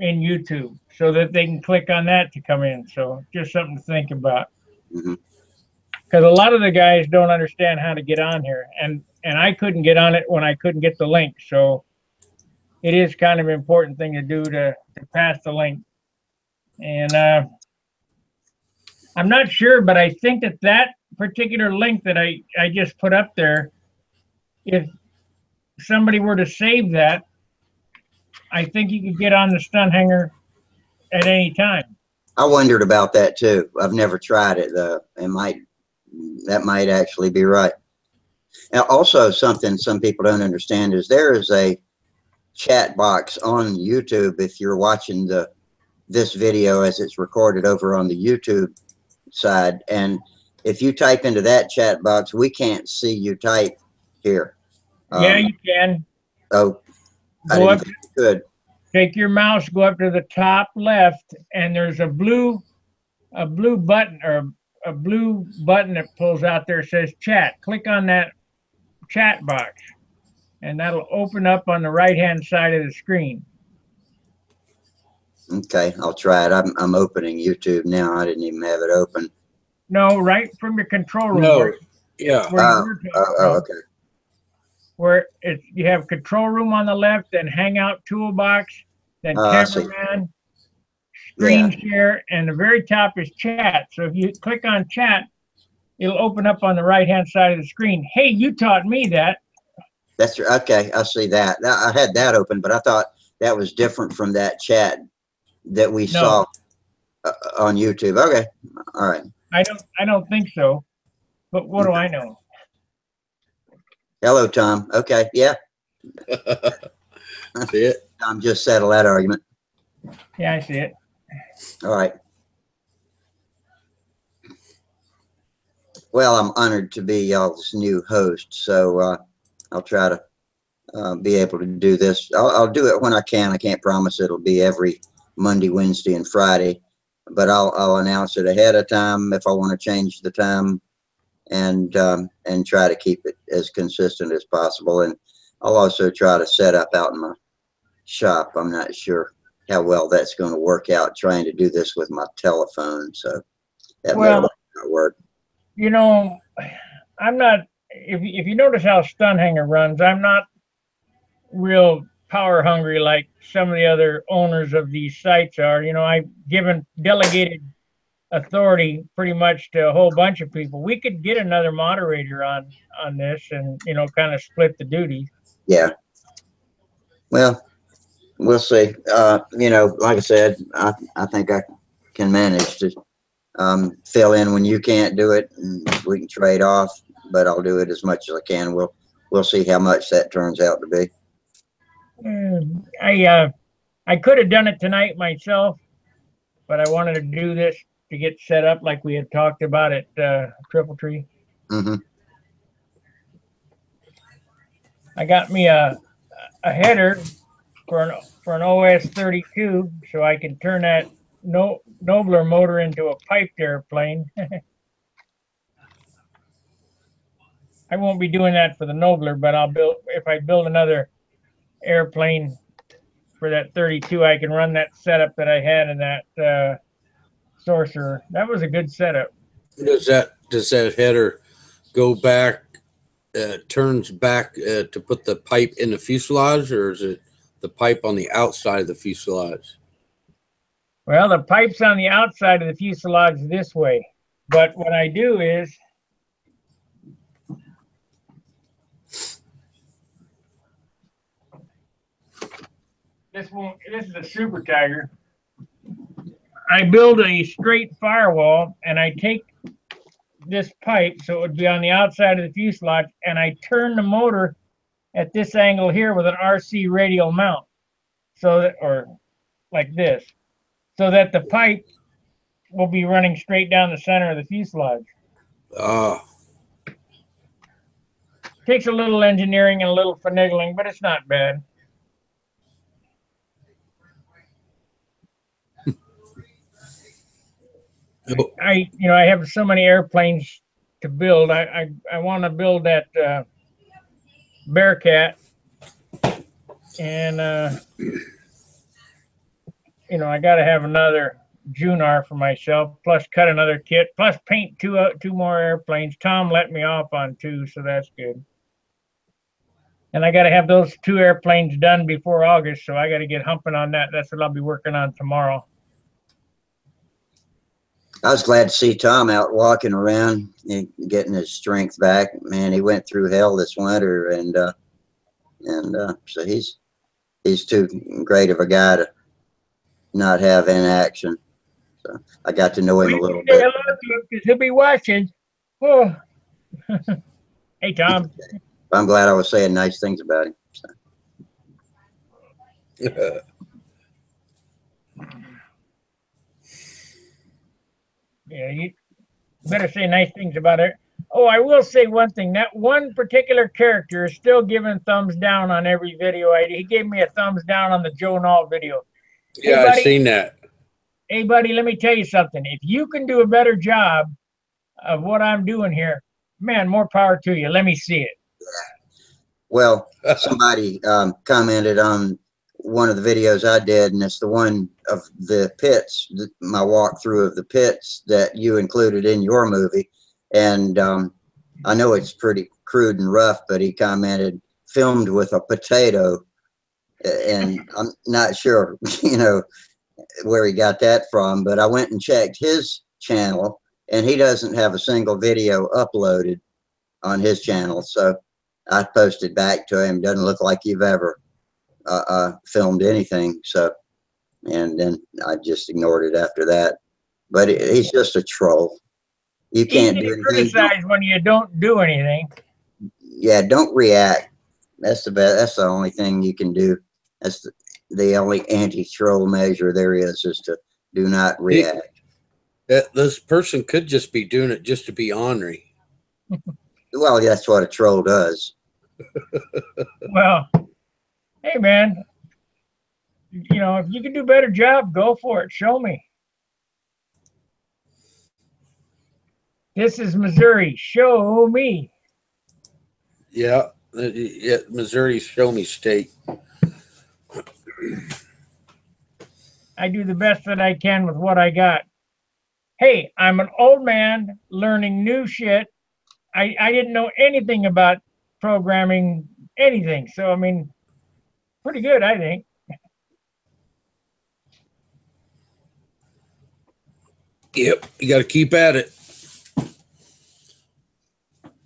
in YouTube so that they can click on that to come in. So just something to think about. Mhm. Because a lot of the guys don't understand how to get on here, and I couldn't get on it when I couldn't get the link. So it is kind of an important thing to do to pass the link. And I'm not sure, but I think that that particular link that I just put up there, if somebody were to save that, I think you could get on the stunt hanger at any time. I wondered about that too. I've never tried it though. That might actually be right. Now, also something some people don't understand is there is a chat box on YouTube if you're watching this video as it's recorded over on the YouTube side, and if you type into that chat box, we can't see you type here. Yeah, you can. Oh, I Go didn't up, think you could. take your mouse, go up to the top left, and there's a blue button, or a blue button that pulls out there, says chat. Click on that chat box, and that'll open up on the right hand side of the screen. Okay, I'll try it. I'm opening YouTube now. I didn't even have it open. No, right from your control room. No, yeah. Okay. Where you have control room on the left, then Hangout toolbox, then I see. cameraman, screen share, and the very top is chat. So if you click on chat, it'll open up on the right hand side of the screen. Hey, you taught me that. That's okay. I see that. I had that open, but I thought that was different from that chat that we saw on YouTube. Okay, all right. I don't think so, but what do I know? Hello, Tom. Okay, yeah. See it? Tom just settled that argument. Yeah, I see it. All right. Well, I'm honored to be y'all's new host, so I'll try to be able to do this. I'll do it when I can. I can't promise it'll be every Monday, Wednesday, and Friday, but I'll announce it ahead of time if I want to change the time, and try to keep it as consistent as possible. And I'll also try to set up out in my shop. I'm not sure how well that's going to work out trying to do this with my telephone, so that may not work. You know, I'm not. If you notice how Stunt Hanger runs, I'm not real power hungry like some of the other owners of these sites are. You know, I've delegated authority pretty much to a whole bunch of people. We could get another moderator on this, and kind of split the duties. Yeah. Well, we'll see. Like I said, I think I can manage to fill in when you can't do it, and we can trade off. But I'll do it as much as I can. We'll see how much that turns out to be. I could have done it tonight myself, but I wanted to do this to get set up like we had talked about at Triple Tree. Mm-hmm. I got me a header for an OS 32, so I can turn that Nobler motor into a piped airplane. I won't be doing that for the Nobler, but if I build another airplane for that 32, I can run that setup that I had in that Sorcerer. That was a good setup. Does that header go back, turns back to put the pipe in the fuselage, or is it the pipe on the outside of the fuselage? Well, the pipe's on the outside of the fuselage this way, but what I do is this is a Super Tiger. I build a straight firewall, and I take this pipe, so it would be on the outside of the fuselage, and I turn the motor at this angle here with an RC radial mount, or like this, so that the pipe will be running straight down the center of the fuselage. Takes a little engineering and a little finagling, but it's not bad. I have so many airplanes to build. I want to build that Bearcat, and you know, I got to have another Junar for myself, plus cut another kit, plus paint two more airplanes. Tom let me off on 2, so that's good. And I got to have those 2 airplanes done before August, so I got to get humping on that. That's what I'll be working on tomorrow. I was glad to see Tom out walking around and getting his strength back. Man, he went through hell this winter, and so he's too great of a guy to not have in action. So I got to know him a little bit. Hello to him, because he'll be watching. Oh. Hey, Tom. I'm glad I was saying nice things about him. So. Yeah, you better say nice things about it. Oh, I will say one thing. That one particular character is still giving thumbs down on every video. He gave me a thumbs down on the Joe Nall video. Yeah, hey, I've seen that. Hey, buddy, let me tell you something. If you can do a better job of what I'm doing here, man, more power to you. Let me see it. Well, somebody commented on one of the videos I did, and it's the one of the pits, my walkthrough of the pits that you included in your movie. And I know it's pretty crude and rough, but he commented, filmed with a potato. And I'm not sure, you know, where he got that from, but I went and checked his channel, and he doesn't have a single video uploaded on his channel. So I posted back to him, doesn't look like you've ever filmed anything. So, and then I just ignored it after that. But he's just a troll. You can't do anything. Criticize when you don't do anything. Yeah, don't react. That's the best. That's the only thing you can do. That's the only anti-troll measure there is to do not react. This person could just be doing it just to be ornery. Well, that's what a troll does. Well, hey, man, you know, if you can do a better job, go for it. Show me. This is Missouri. Show me. Yeah, Missouri's show me state. I do the best that I can with what I got. Hey, I'm an old man learning new shit. I didn't know anything about programming, anything. So, I mean, pretty good, I think. Yep, you got to keep at it.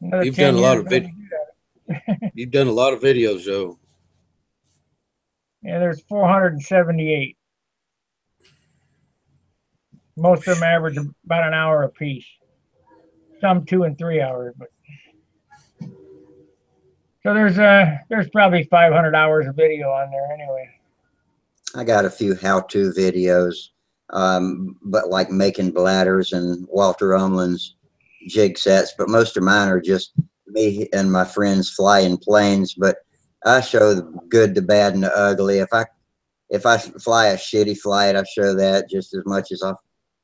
You've done a lot of You've done a lot of videos, though. Yeah, there's 478. Most of them average about an hour a piece. Some 2 and 3 hours, but so there's probably 500 hours of video on there anyway. I got a few how-to videos, but like making bladders and Walter Umlin's jig sets, but most of mine are just me and my friends flying planes. But I show the good, the bad, and the ugly. If I fly a shitty flight, I show that just as much as I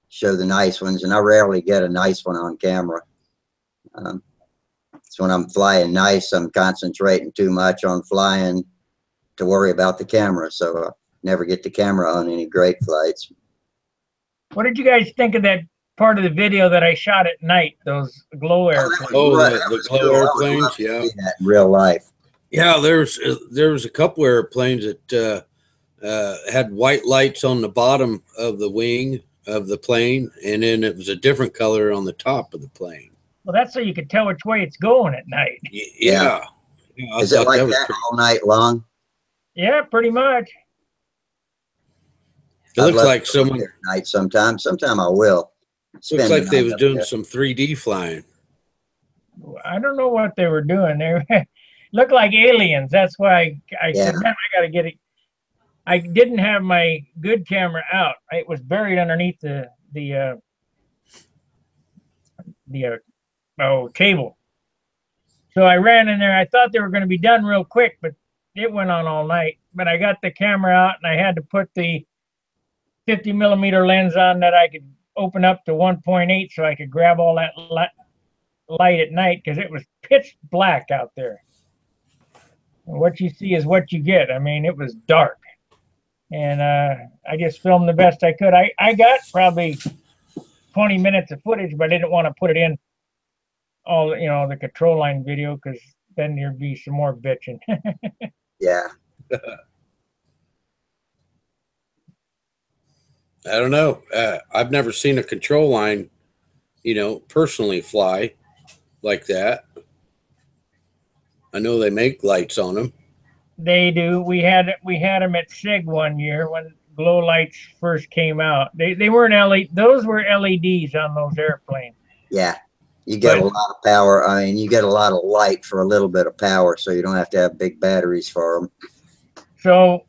show the nice ones, and I rarely get a nice one on camera. So when I'm flying nice, I'm concentrating too much on flying to worry about the camera, so I never get the camera on any great flights. What did you guys think of that part of the video that I shot at night? Those glow airplanes. Oh, the glow airplanes, yeah. See that in real life. Yeah, there was a couple airplanes that had white lights on the bottom of the wing of the plane, and then it was a different color on the top of the plane. Well, that's so you could tell which way it's going at night. Yeah. Is it like that all night long? Yeah, pretty much. It looks like someone at night sometimes. Sometime I will. Looks like they was doing some 3D flying. I don't know what they were doing. They looked like aliens. That's why I said, man, I got to get it. I didn't have my good camera out. It was buried underneath the table. So I ran in there. I thought they were going to be done real quick, but it went on all night. But I got the camera out, and I had to put the 50mm lens on that I could open up to 1.8 so I could grab all that light at night, because it was pitch black out there. And what you see is what you get. I mean, it was dark. And I just filmed the best I could. I got probably 20 minutes of footage, but I didn't want to put it in all, the control line video, because then there'd be some more bitching. Yeah. I don't know. I've never seen a control line, personally fly like that. I know they make lights on them. They do. We had them at SIG one year when glow lights first came out. They weren't LED. Those were LEDs on those airplanes. Yeah. You get a lot of power. I mean, you get a lot of light for a little bit of power, so you don't have to have big batteries for them. So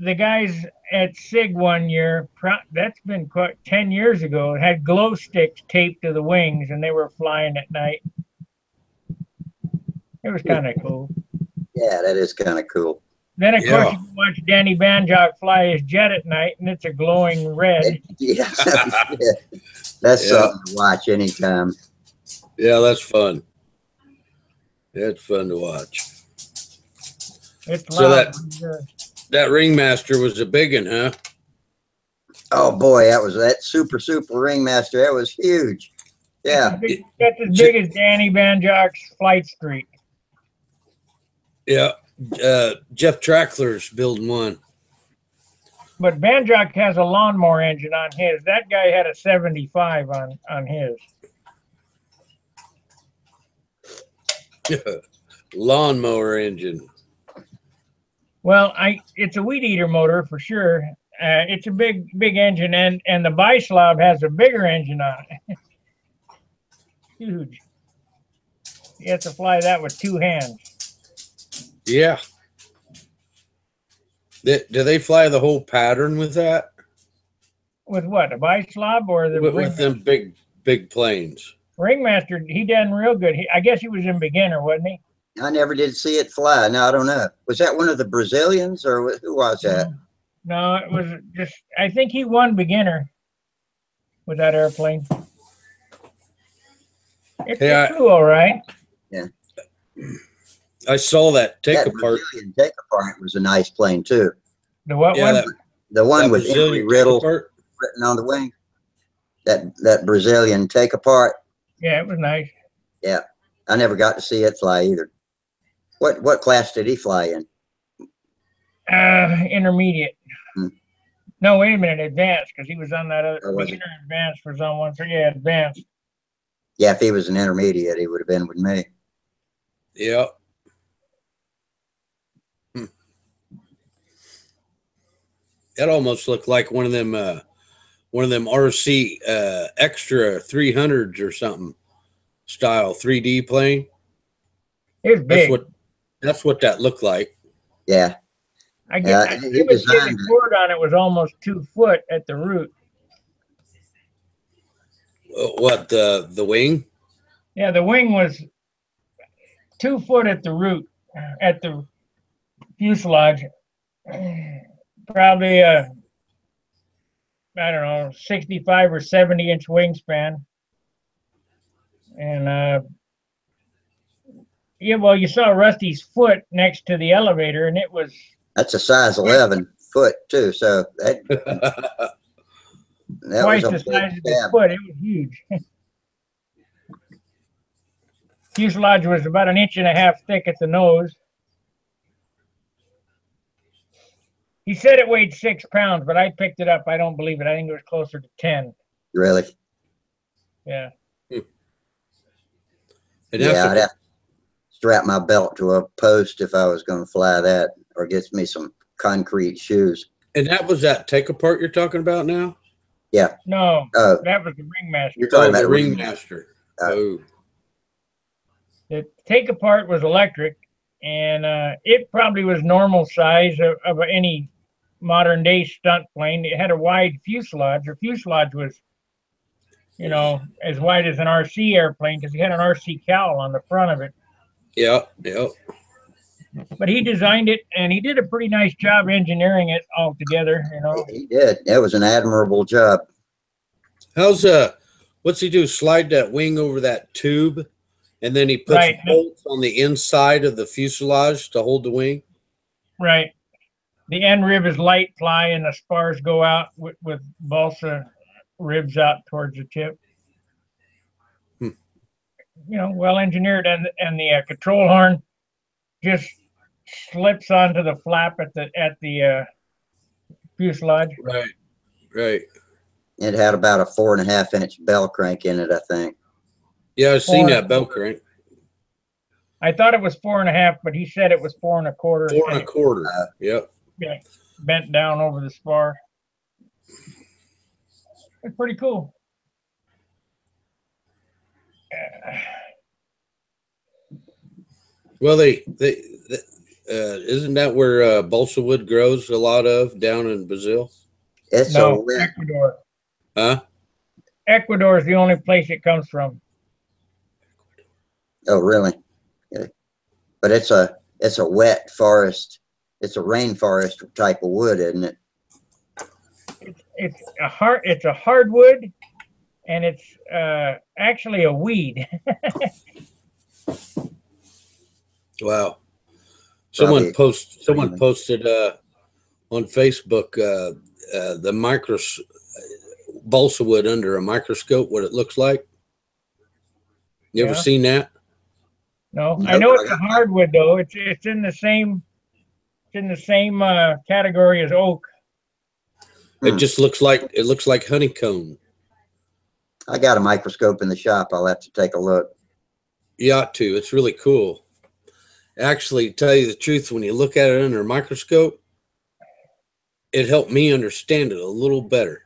the guys at SIG one year, that's been quite 10 years ago, had glow sticks taped to the wings, and they were flying at night. It was kind of cool. Yeah, that is kind of cool. Then, of course, you can watch Danny Banjock fly his jet at night, and it's a glowing red. Yeah. That's something to watch anytime. Yeah, that's fun. It's fun to watch. It's so loud. that Ringmaster was a big one, huh? Oh boy, that super Ringmaster. That was huge. Yeah. That's as big as Danny Banjock's flight streak. Yeah. Jeff Trackler's building one. But Banjock has a lawnmower engine on his. That guy had a 75 on his. Lawnmower engine. Well, it's a weed eater motor for sure. It's a big engine, and the Bislab has a bigger engine on it. Huge. You have to fly that with two hands. Yeah. Do they fly the whole pattern with that? With what? A Bislab or the with them big planes? Ringmaster, he done real good. I guess he was in beginner, wasn't he? I never did see it fly. No, I don't know. Was that one of the Brazilians, or who was that? No, it was just, I think he won beginner with that airplane. It flew all right. Yeah. I saw that take apart. Brazilian take apart was a nice plane too. The what one? The one with Embry Riddle written on the wing. That Brazilian take apart. Yeah, it was nice. Yeah, I never got to see it fly either. What class did he fly in? Intermediate. No, wait a minute, advanced, because he was on that other beginner. Advanced was on one, so yeah, advanced. Yeah, if he was an intermediate, he would have been with me. Yeah. That almost looked like one of them RC extra 300s or something style 3D plane. It was big. That's what that looked like. Yeah. I guess the cord on it was almost 2 foot at the root. What, the wing? Yeah, the wing was 2 foot at the root, at the fuselage. Probably I don't know, 65 or 70-inch wingspan. And yeah, well, you saw Rusty's foot next to the elevator, and it was. That's a size 11 foot too, so that twice the size of his foot. It was huge. Fuselage was about 1.5 inches thick at the nose. He said it weighed 6 pounds, but I picked it up. I don't believe it. I think it was closer to 10. Really? Yeah. Yeah, I'd have to strap my belt to a post if I was going to fly that, or get me some concrete shoes. And that was that take apart you're talking about now? Yeah. No, that was the Ringmaster. You're talking about the Ringmaster. Oh. The take apart was electric, and it probably was normal size of any modern day stunt plane. It had a wide fuselage. Her fuselage was, as wide as an RC airplane, because he had an RC cowl on the front of it. Yeah, yeah. But he designed it, and he did a pretty nice job engineering it all together. He did. That was an admirable job. What's he do? Slide that wing over that tube, and then he puts bolts on the inside of the fuselage to hold the wing. Right. the end rib is light ply, and the spars go out with balsa ribs out towards the tip. Hmm. You know, well engineered, and the control horn just slips onto the flap at the fuselage. Right, right. It had about a 4.5-inch bell crank in it, I think. Yeah, I've seen that bell crank. I thought it was 4.5, but he said it was 4 1/4. 4 1/4. Yep. Yeah, bent down over the spar. It's pretty cool. Well, isn't that where balsa wood grows a lot of down in Brazil? It's no, Ecuador. Huh? Ecuador is the only place it comes from. Oh, really? Yeah. But it's a wet forest. It's a rainforest type of wood, isn't it? It's a hardwood, and it's actually a weed. Wow. Someone posted on Facebook the balsa wood under a microscope, what it looks like. You ever seen that? No, I know it's a hardwood though. It's in the same category as oak. It just looks like honeycomb. I got a microscope in the shop. I'll have to take a look. You ought to. It's really cool. Actually, to tell you the truth, when you look at it under a microscope, it helped me understand it a little better.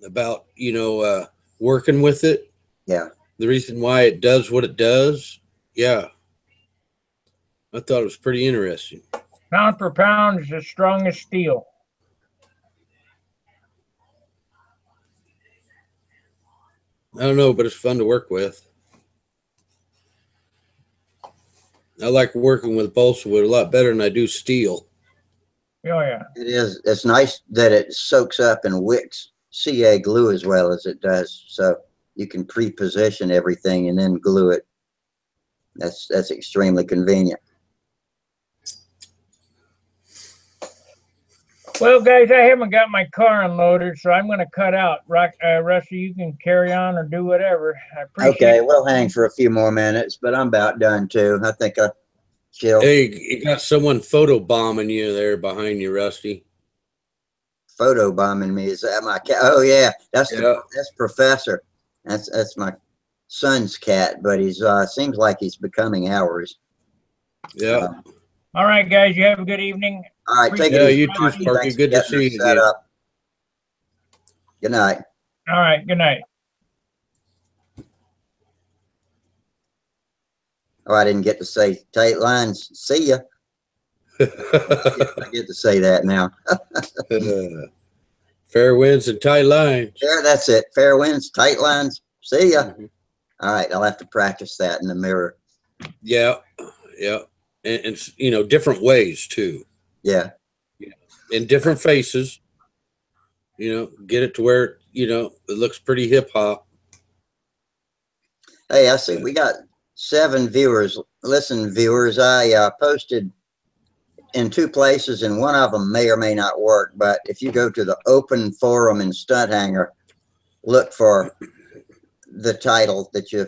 About, working with it. Yeah. The reason why it does what it does. Yeah. I thought it was pretty interesting. Pound for pound is as strong as steel. I don't know, but it's fun to work with. I like working with balsa wood a lot better than I do steel. Oh, yeah. It is. It's nice that it soaks up and wicks CA glue as well as it does. So you can pre-position everything and then glue it. That's extremely convenient. Well, guys, I haven't got my car unloaded, so I'm going to cut out. Rusty, you can carry on or do whatever. I appreciate Okay, we'll hang for a few more minutes, but I'm about done too. I think I chilled. Hey, you got someone photo bombing you there behind you, Rusty. Photo bombing me? Is that my cat? Oh yeah, that's Professor. That's my son's cat, but he's seems like he's becoming ours. Yeah. All right, guys, you have a good evening. All right, take it easy. You too, Sparky. Good to see you again. Good night. All right, good night. Oh, I didn't get to say tight lines. See ya. I get to say that now. Fair winds and tight lines. Yeah, that's it. Fair winds, tight lines. See ya. All right, I'll have to practice that in the mirror. Yeah, yeah, and different ways too. Yeah. In different faces. Get it to where it looks pretty hip hop. Hey, I see. We got 7 viewers. Listen, viewers, I posted in 2 places, and one of them may or may not work. But if you go to the open forum in Stunt Hanger, look for the title that you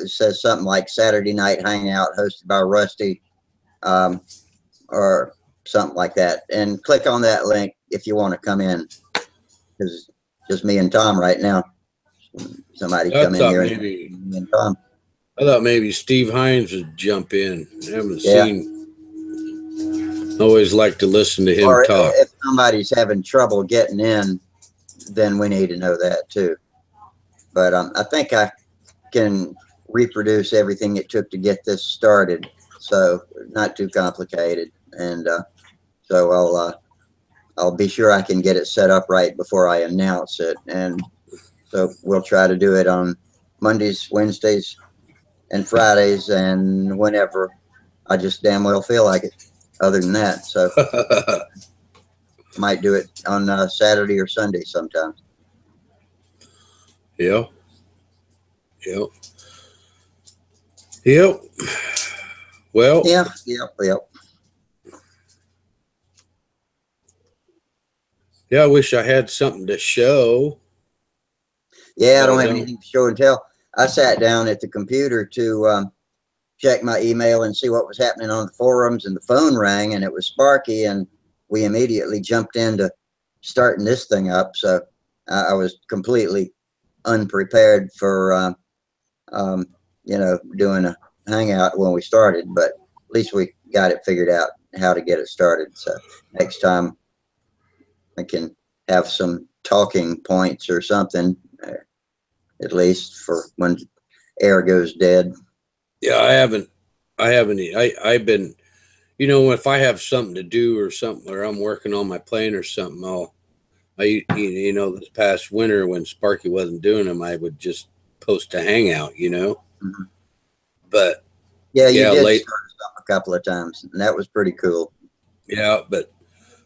says something like Saturday Night Hangout hosted by Rusty, or something like that, and click on that link if you want to come in, because just me and Tom right now. Somebody come in here and Tom. I thought maybe Steve Hines would jump in. I haven't seen. Always like to listen to him talk. If somebody's having trouble getting in, then we need to know that too. But I think I can reproduce everything it took to get this started, so not too complicated. And so I'll be sure I can get it set up right before I announce it. And so we'll try to do it on Mondays, Wednesdays, and Fridays, and whenever I just damn well feel like it. Other than that, so might do it on Saturday or Sunday sometimes. Yeah. Well. Yeah. Yeah, I wish I had something to show. Yeah, I But don't have anything to show and tell. I sat down at the computer to check my email and see what was happening on the forums, and the phone rang, and it was Sparky, and we immediately jumped into starting this thing up. So I was completely unprepared for doing a hangout when we started, but at least we got it figured out how to get it started. So next time I can have some talking points or something, at least for when air goes dead. yeah, I've been, if I have something to do or something, or I'm working on my plane or something, this past winter when Sparky wasn't doing them, I would just post a hangout, Mhm. but Yeah, you yeah, did start us up a couple of times, and that was pretty cool. yeah, but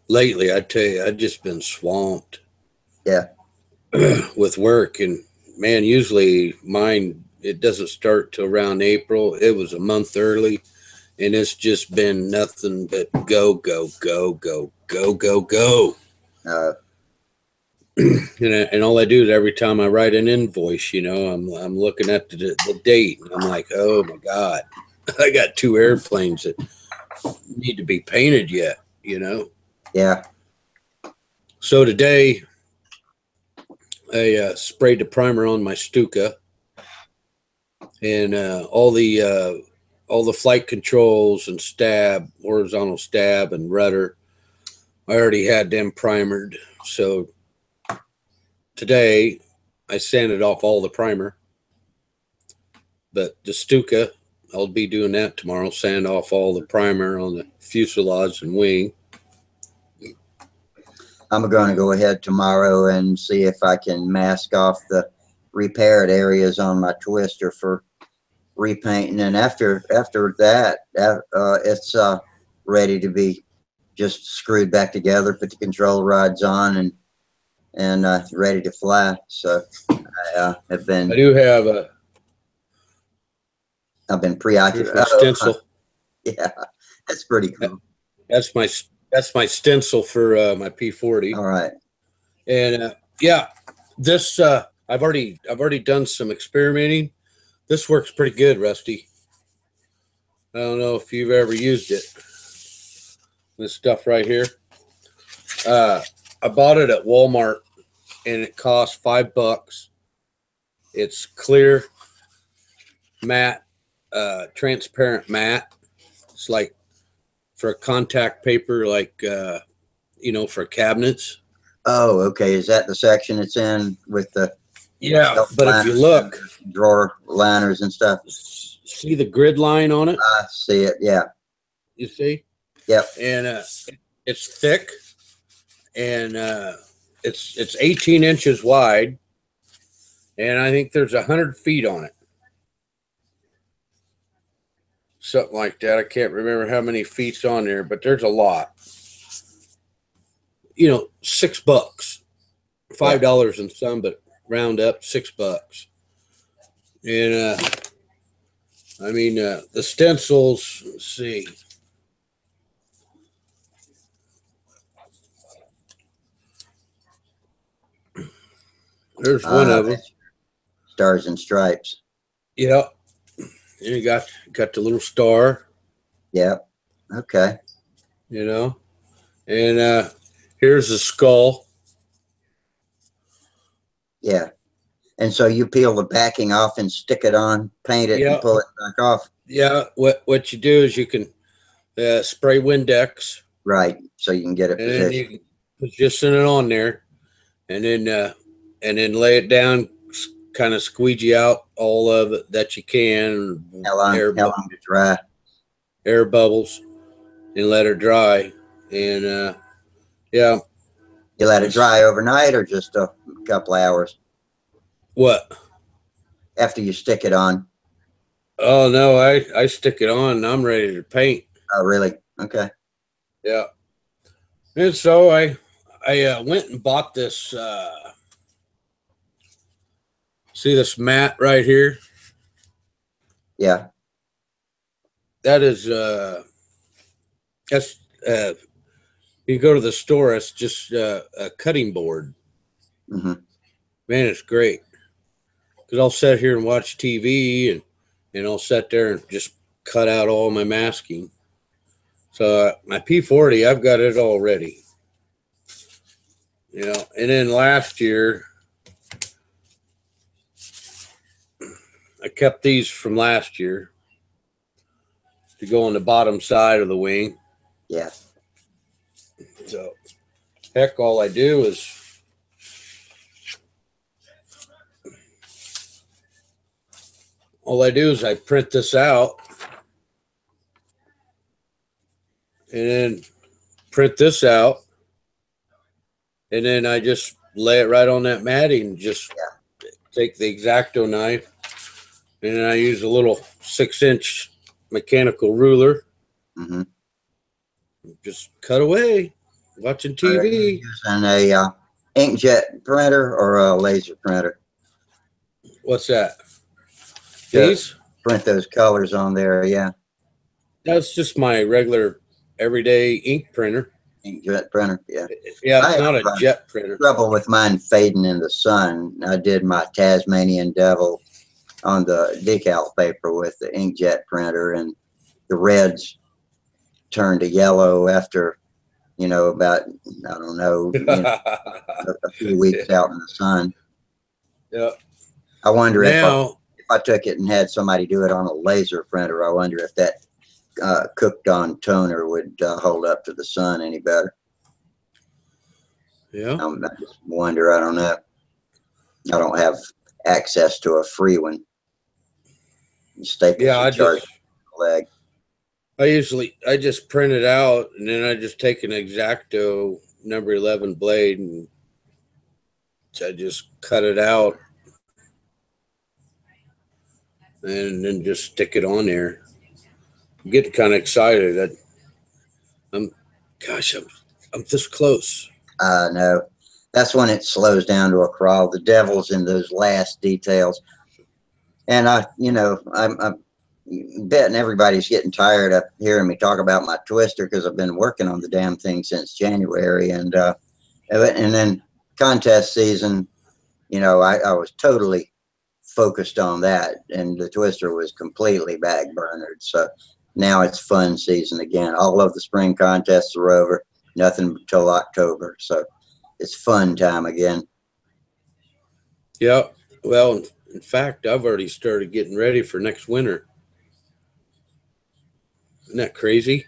lately, I tell you, I've just been swamped. Yeah. With work, and man, usually mine, it doesn't start till around April. It was a month early, and it's just been nothing but go, go, go, go, go, go, go. Uh, And all I do is every time I write an invoice, I'm looking at the date, and I'm like, oh my god, I got 2 airplanes that need to be painted yet. yeah. So today I sprayed the primer on my Stuka, and all the flight controls and horizontal stab and rudder, I already had them primered. So today I sanded off all the primer, but the Stuka, I'll be doing that tomorrow. Sand off all the primer on the fuselage and wing. I'm going to go ahead tomorrow and see if I can mask off the repaired areas on my twister for repainting. And after that, it's ready to be just screwed back together, put the control rods on, and ready to fly. So I have I been do have I've been here's preoccupied. my stencil. Yeah, that's pretty cool. That's my stencil for my P40. All right. And yeah, this I've already done some experimenting. This works pretty good, Rusty. I don't know if you've ever used it. This stuff right here. I bought it at Walmart, and it cost $5. It's clear, matte, transparent matte. It's like for contact paper, like for cabinets. Oh, okay. Is that the section it's in with the Yeah, but if you look, drawer liners and stuff? see the grid line on it? I see it. Yeah. You see? Yep. And it's thick, and it's 18 inches wide, and I think there's 100 feet on it, something like that. I can't remember how many feet's on there, but there's a lot. $6, $5 and some, but round up $6. And the stencils. Let's see. There's one of them. Stars and Stripes. Yeah. And you got the little star. Yep. Okay. And here's the skull. Yeah. And so you peel the backing off and stick it on, paint it, and pull it back off. Yeah. What you do is you can spray Windex. Right. So you can get it positioned. And you can position it on there, and then lay it down, kind of squeegee out all of it that you can. How long to dry? Air bubbles, and let her dry. And yeah. You let it dry overnight or just a couple hours? What? After you stick it on? Oh no, I stick it on and I'm ready to paint. Oh really? Okay. Yeah. And so I went and bought this. See this mat right here? Yeah. That is that's You go to the store, it's just a cutting board. Hmm. Man, it's great. Because I'll sit here and watch TV, and I'll sit there and just cut out all my masking. So my P40, I've got it all ready. You know, and then last year, I kept these from last year to go on the bottom side of the wing. Yeah. So, heck, all I do is I print this out and then print this out, and then I just lay it right on that matting. Just take the X-Acto knife, and then I use a little 6-inch mechanical ruler. Hmm. Just cut away, watching Are you TV. using a inkjet printer or a laser printer What's that? to These? print those colors on there? Yeah, That's just my regular everyday ink printer. inkjet printer. Yeah. Yeah, I it's not have a jet printer. trouble with mine fading in the sun. I did my Tasmanian Devil on the decal paper with the inkjet printer, and the reds turned to yellow after, about, I don't know, a few weeks out in the sun. Yeah. I wonder if Now, I took it and had somebody do it on a laser printer, I wonder if that cooked on toner would hold up to the sun any better. yeah. I just wonder. I don't know. I don't have access to a free one. Staples Yeah, are charged leg. I just print it out, and then I just take an X-Acto number 11 blade, and I just cut it out and then just stick it on there. I'm getting kind of excited. I'm this close. No, that's when it slows down to a crawl. The devil's in those last details, and I'm betting everybody's getting tired of hearing me talk about my twister because I've been working on the damn thing since January, and then contest season, I was totally focused on that, and the twister was completely backburnered. So now it's fun season again. All of the spring contests are over, nothing until October. So it's fun time again. Yeah. Well, in fact, I've already started getting ready for next winter. Isn't that crazy?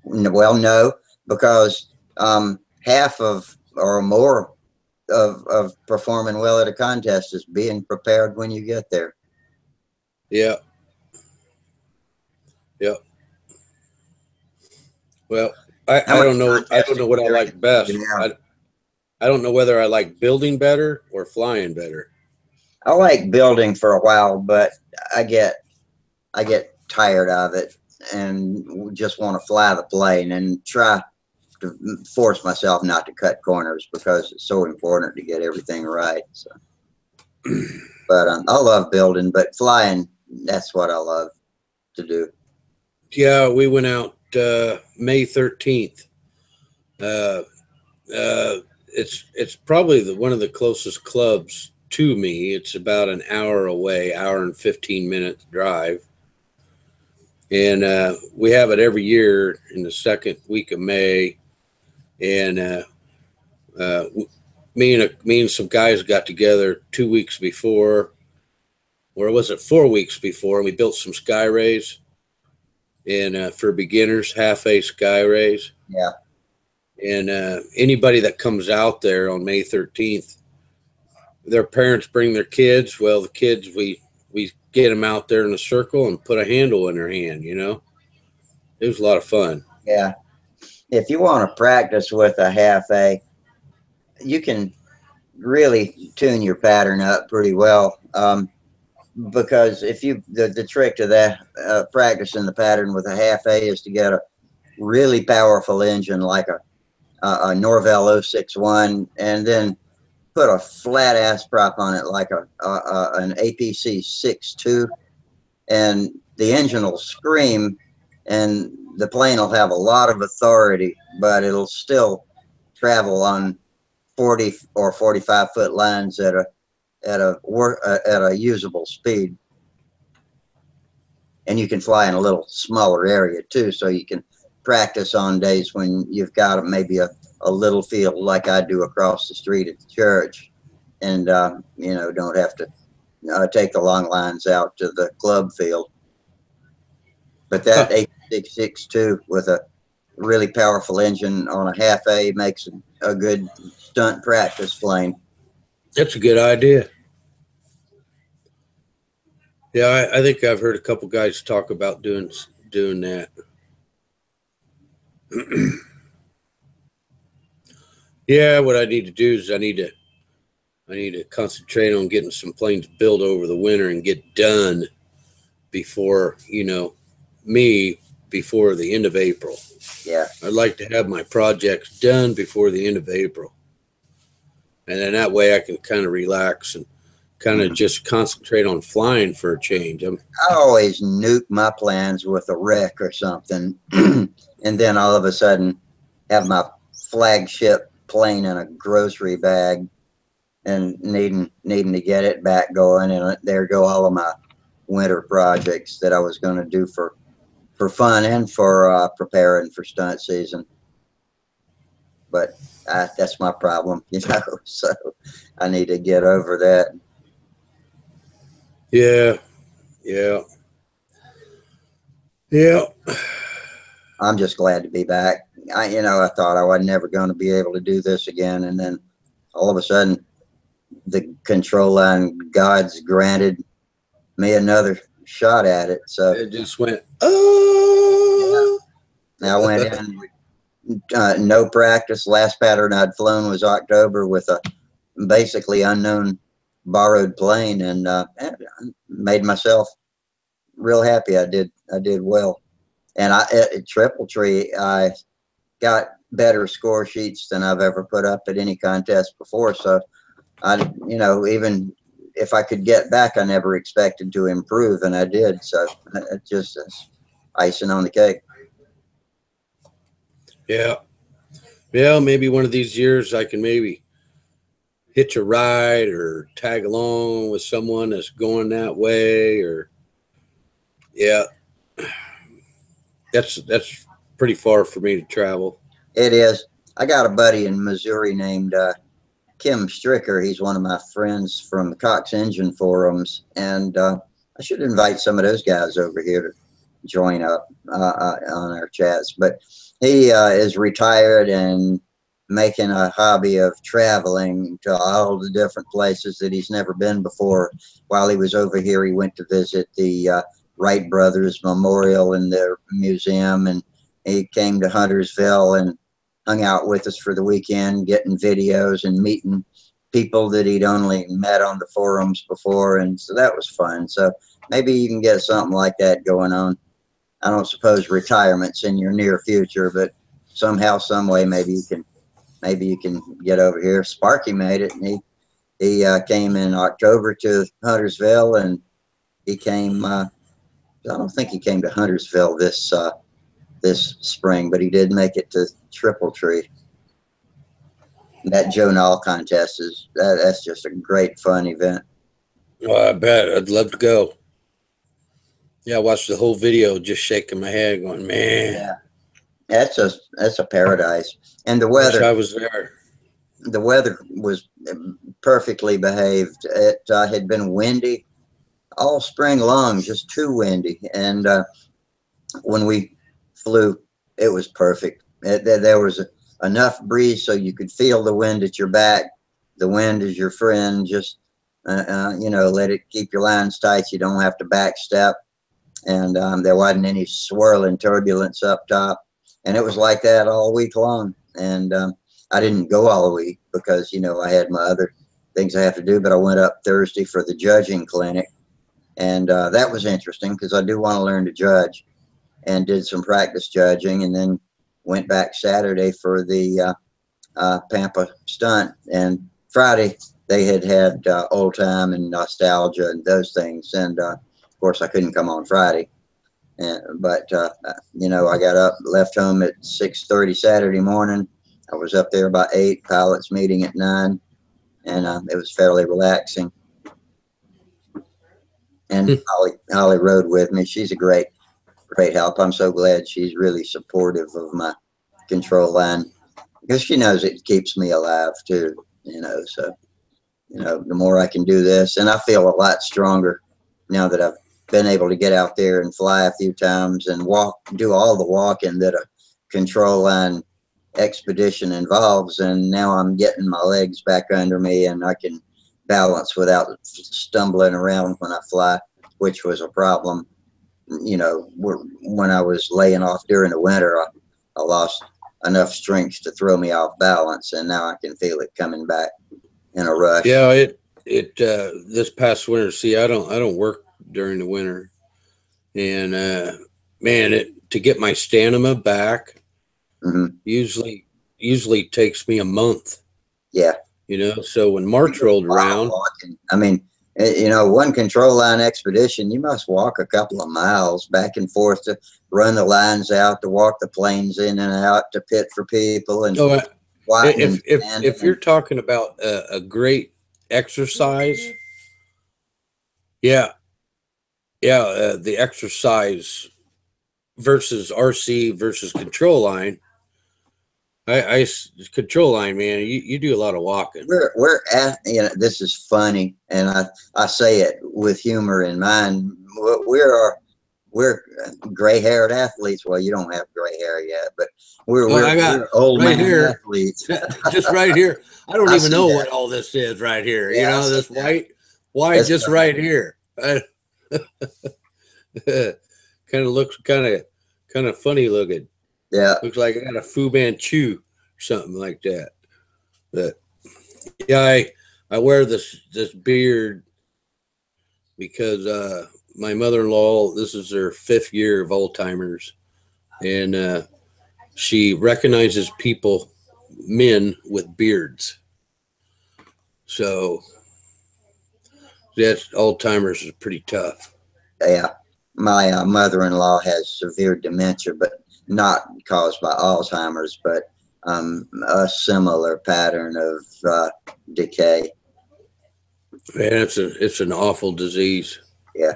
Well, no, because half of or more of performing well at a contest is being prepared when you get there. Yeah. Yeah. Well, I don't know. I don't know what I like best. Yeah. I don't know whether I like building better or flying better. I like building for a while, but I get tired of it and just want to fly the plane and try to force myself not to cut corners because it's so important to get everything right. So, but I love building, but flying, that's what I love to do. Yeah, we went out May 13th. It's probably one of the closest clubs to me. It's about an hour away, hour and 15 minute drive. And we have it every year in the second week of May. And me and some guys got together 2 weeks before, or was it 4 weeks before, and we built some sky rays. And for beginners, half-A sky rays. Yeah. And anybody that comes out there on May 13th, their parents bring their kids. Well, the kids, we get them out there in a circle and put a handle in their hand, It was a lot of fun. Yeah. If you want to practice with a half-A, you can really tune your pattern up pretty well. Because if the trick to that practicing the pattern with a half-A is to get a really powerful engine like a Norvell 061, and then put a flat ass prop on it like an APC 62, and the engine will scream, and the plane will have a lot of authority, but it'll still travel on 40 or 45-foot lines at a usable speed. And you can fly in a little smaller area too, so you can practice on days when you've got maybe a little field like I do across the street at the church, and you know, don't have to take the long lines out to the club field. But that 8662 with a really powerful engine on a half A makes a good stunt practice plane. That's a good idea. Yeah, I think I've heard a couple guys talk about doing that. Yeah, what I need to do is I need to concentrate on getting some planes built over the winter and get done before, you know, before the end of April. Yeah. I'd like to have my projects done before the end of April. And then that way I can kind of relax and kind of just concentrate on flying for a change. I always nuke my plans with a wreck or something, and then all of a sudden have my flagship plane in a grocery bag and needing to get it back going, and there go all of my winter projects that I was going to do for fun and for preparing for stunt season. But that's my problem, you know. So I need to get over that. Yeah. I'm just glad to be back. You know, I thought I was never going to be able to do this again, and then all of a sudden, the control line gods granted me another shot at it. So it just went, oh. Yeah. I went in with no practice. Last pattern I'd flown was October with a basically unknown borrowed plane, and made myself real happy. I did well. And at Triple Tree, I got better score sheets than I've ever put up at any contest before. So you know, even if I could get back, I never expected to improve, and I did. So it just icing on the cake. Yeah. Maybe one of these years I can maybe hitch a ride or tag along with someone that's going that way, or yeah. That's pretty far for me to travel. It is. I got a buddy in Missouri named Kim Stricker. He's one of my friends from the Cox Engine forums, and I should invite some of those guys over here to join up on our chats. But he is retired and making a hobby of traveling to all the different places that he's never been before. While he was over here, he went to visit the Wright Brothers Memorial in their museum, and he came to Huntersville and hung out with us for the weekend, getting videos and meeting people that he'd only met on the forums before, and so that was fun. So maybe you can get something like that going on. I don't suppose retirement's in your near future, but somehow, some way, maybe you can get over here. Sparky made it, and he came in October to Huntersville, and he came. I don't think he came to Huntersville this spring, but he did make it to Triple Tree. That Joe Nall contest that's just a great fun event. Well, I bet I'd love to go. Yeah, I watched the whole video, just shaking my head, going, man. Yeah, that's a paradise. And the weather. Wish I was there. The weather was perfectly behaved. It had been windy all spring long, just too windy. And when we flew, it was perfect. There was enough breeze so you could feel the wind at your back. The wind is your friend. Just you know, let it keep your lines tight. You don't have to backstep. And there wasn't any swirling turbulence up top. And it was like that all week long. And I didn't go all week because, you know, I had my other things I have to do. But I went up Thursday for the judging clinic. And that was interesting because I do want to learn to judge, and did some practice judging, and then went back Saturday for the Pampa stunt. And Friday they had old time and nostalgia and those things. And of course I couldn't come on Friday. But you know, I got up, left home at 6:30 Saturday morning. I was up there by 8, pilots meeting at 9, and it was fairly relaxing. And Holly rode with me. She's a great help. I'm so glad she's really supportive of my control line, because she knows it keeps me alive too, you know. So, you know, the more I can do this, and I feel a lot stronger now that I've been able to get out there and fly a few times and do all the walking that a control line expedition involves. And now I'm getting my legs back under me, and I can balance without stumbling around when I fly, which was a problem. You know, when I was laying off during the winter, I lost enough strength to throw me off balance, and now I can feel it coming back in a rush. Yeah, this past winter, see, I don't work during the winter, and man, to get my stamina back usually takes me a month. Yeah. You know, so when March rolled around, I mean, you know, one control line expedition, you must walk a couple of miles back and forth to run the lines out, to walk the planes in and out, to pit for people. And if you're talking about a great exercise, the exercise versus RC versus control line. I control line, man. You do a lot of walking. We're at, you know, this is funny, and I say it with humor in mind. We're gray-haired athletes. Well, you don't have gray hair yet, but we're old right man here, athletes. Just right here. I don't even know what all this is right here. Yeah, you know, this white just funny. Right here. Kind of looks kind of funny looking. Yeah, looks like I got a Fu Manchu or something like that. But yeah, I wear this beard because my mother-in-law, this is her 5th year of Alzheimer's, and she recognizes men with beards. So that's Alzheimer's is pretty tough. Yeah, my mother-in-law has severe dementia, but not caused by Alzheimer's, but a similar pattern of decay. Man, it's an awful disease. Yeah,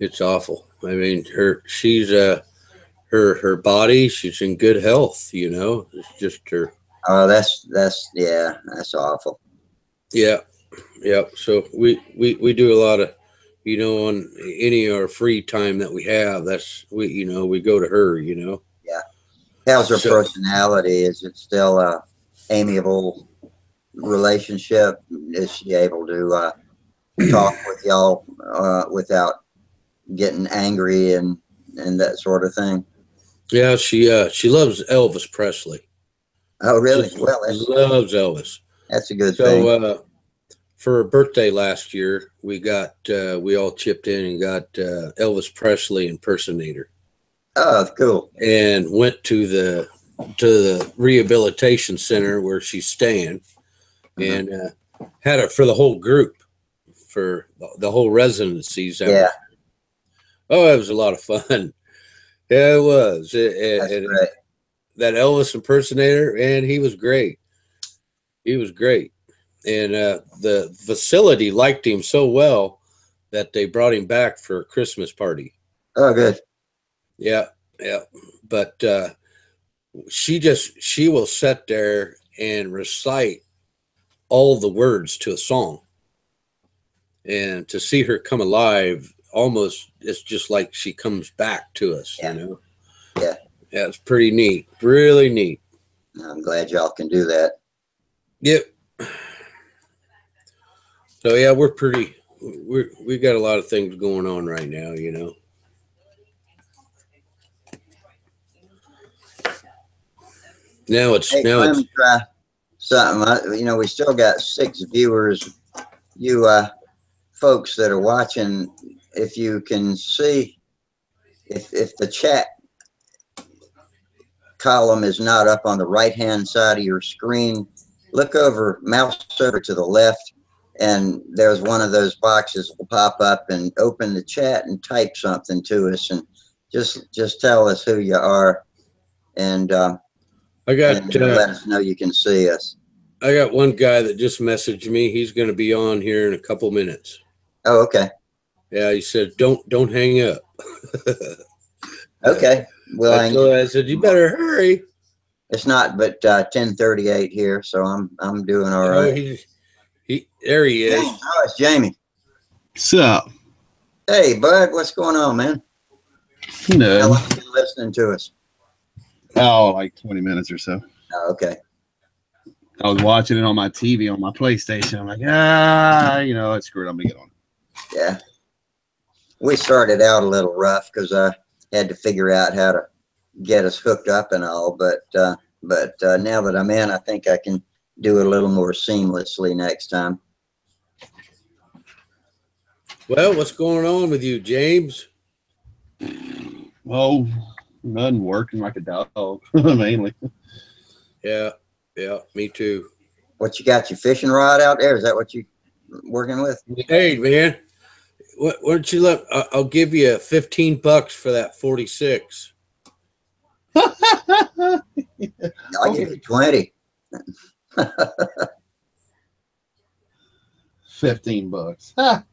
it's awful. I mean, her body, she's in good health. You know, it's just her. Oh, that's awful. Yeah. So we do a lot of, you know, on any of our free time that we have, we go to her, you know. Yeah. How's her personality? Is it still a amiable relationship? Is she able to talk with y'all without getting angry and that sort of thing? Yeah, she loves Elvis Presley. Oh, really? She loves Elvis. That's a good thing. So for her birthday last year, we all chipped in and got Elvis Presley impersonator. Oh, cool. And went to the rehabilitation center where she's staying, and had it for the whole group, for the whole residencies. Yeah. It was a lot of fun. Yeah, it was. That's great. That Elvis impersonator, and he was great. He was great. And the facility liked him so well that they brought him back for a Christmas party. Oh, good. Yeah. But she will sit there and recite all the words to a song. And to see her come alive, almost, it's just like she comes back to us, you know? Yeah. Yeah, it's pretty neat. Really neat. I'm glad y'all can do that. Yep. So yeah, we got a lot of things going on right now, you know. Let me try something. You know, we still got 6 viewers. You folks that are watching, if you can see, if the chat column is not up on the right-hand side of your screen, mouse over to the left, and there's one of those boxes will pop up, and open the chat and type something to us, and just tell us who you are, and I got and let us know you can see us. I got one guy that just messaged me. He's going to be on here in a couple minutes. Oh, okay. Yeah, he said, don't hang up. Okay. Well, I said, you better hurry. It's not but 10:38 here, so I'm doing all Oh, right. there he is. Oh, it's Jamie. What's up? Hey, bud, what's going on, man? How No. long have you been listening to us? Oh, like 20 minutes or so. Oh, okay. I was watching it on my TV on my PlayStation. I'm like, it's screwed. I'm gonna get on. Yeah. We started out a little rough because I had to figure out how to get us hooked up and all, but now that I'm in, I think I can do it a little more seamlessly next time. Well, what's going on with you, James? Oh, nothing, working like a dog, mainly. Yeah, me too. What you got, your fishing rod out there? Is that what you working with? Hey, man, why don't you I'll give you $15 for that 46. I'll give you 20. $15.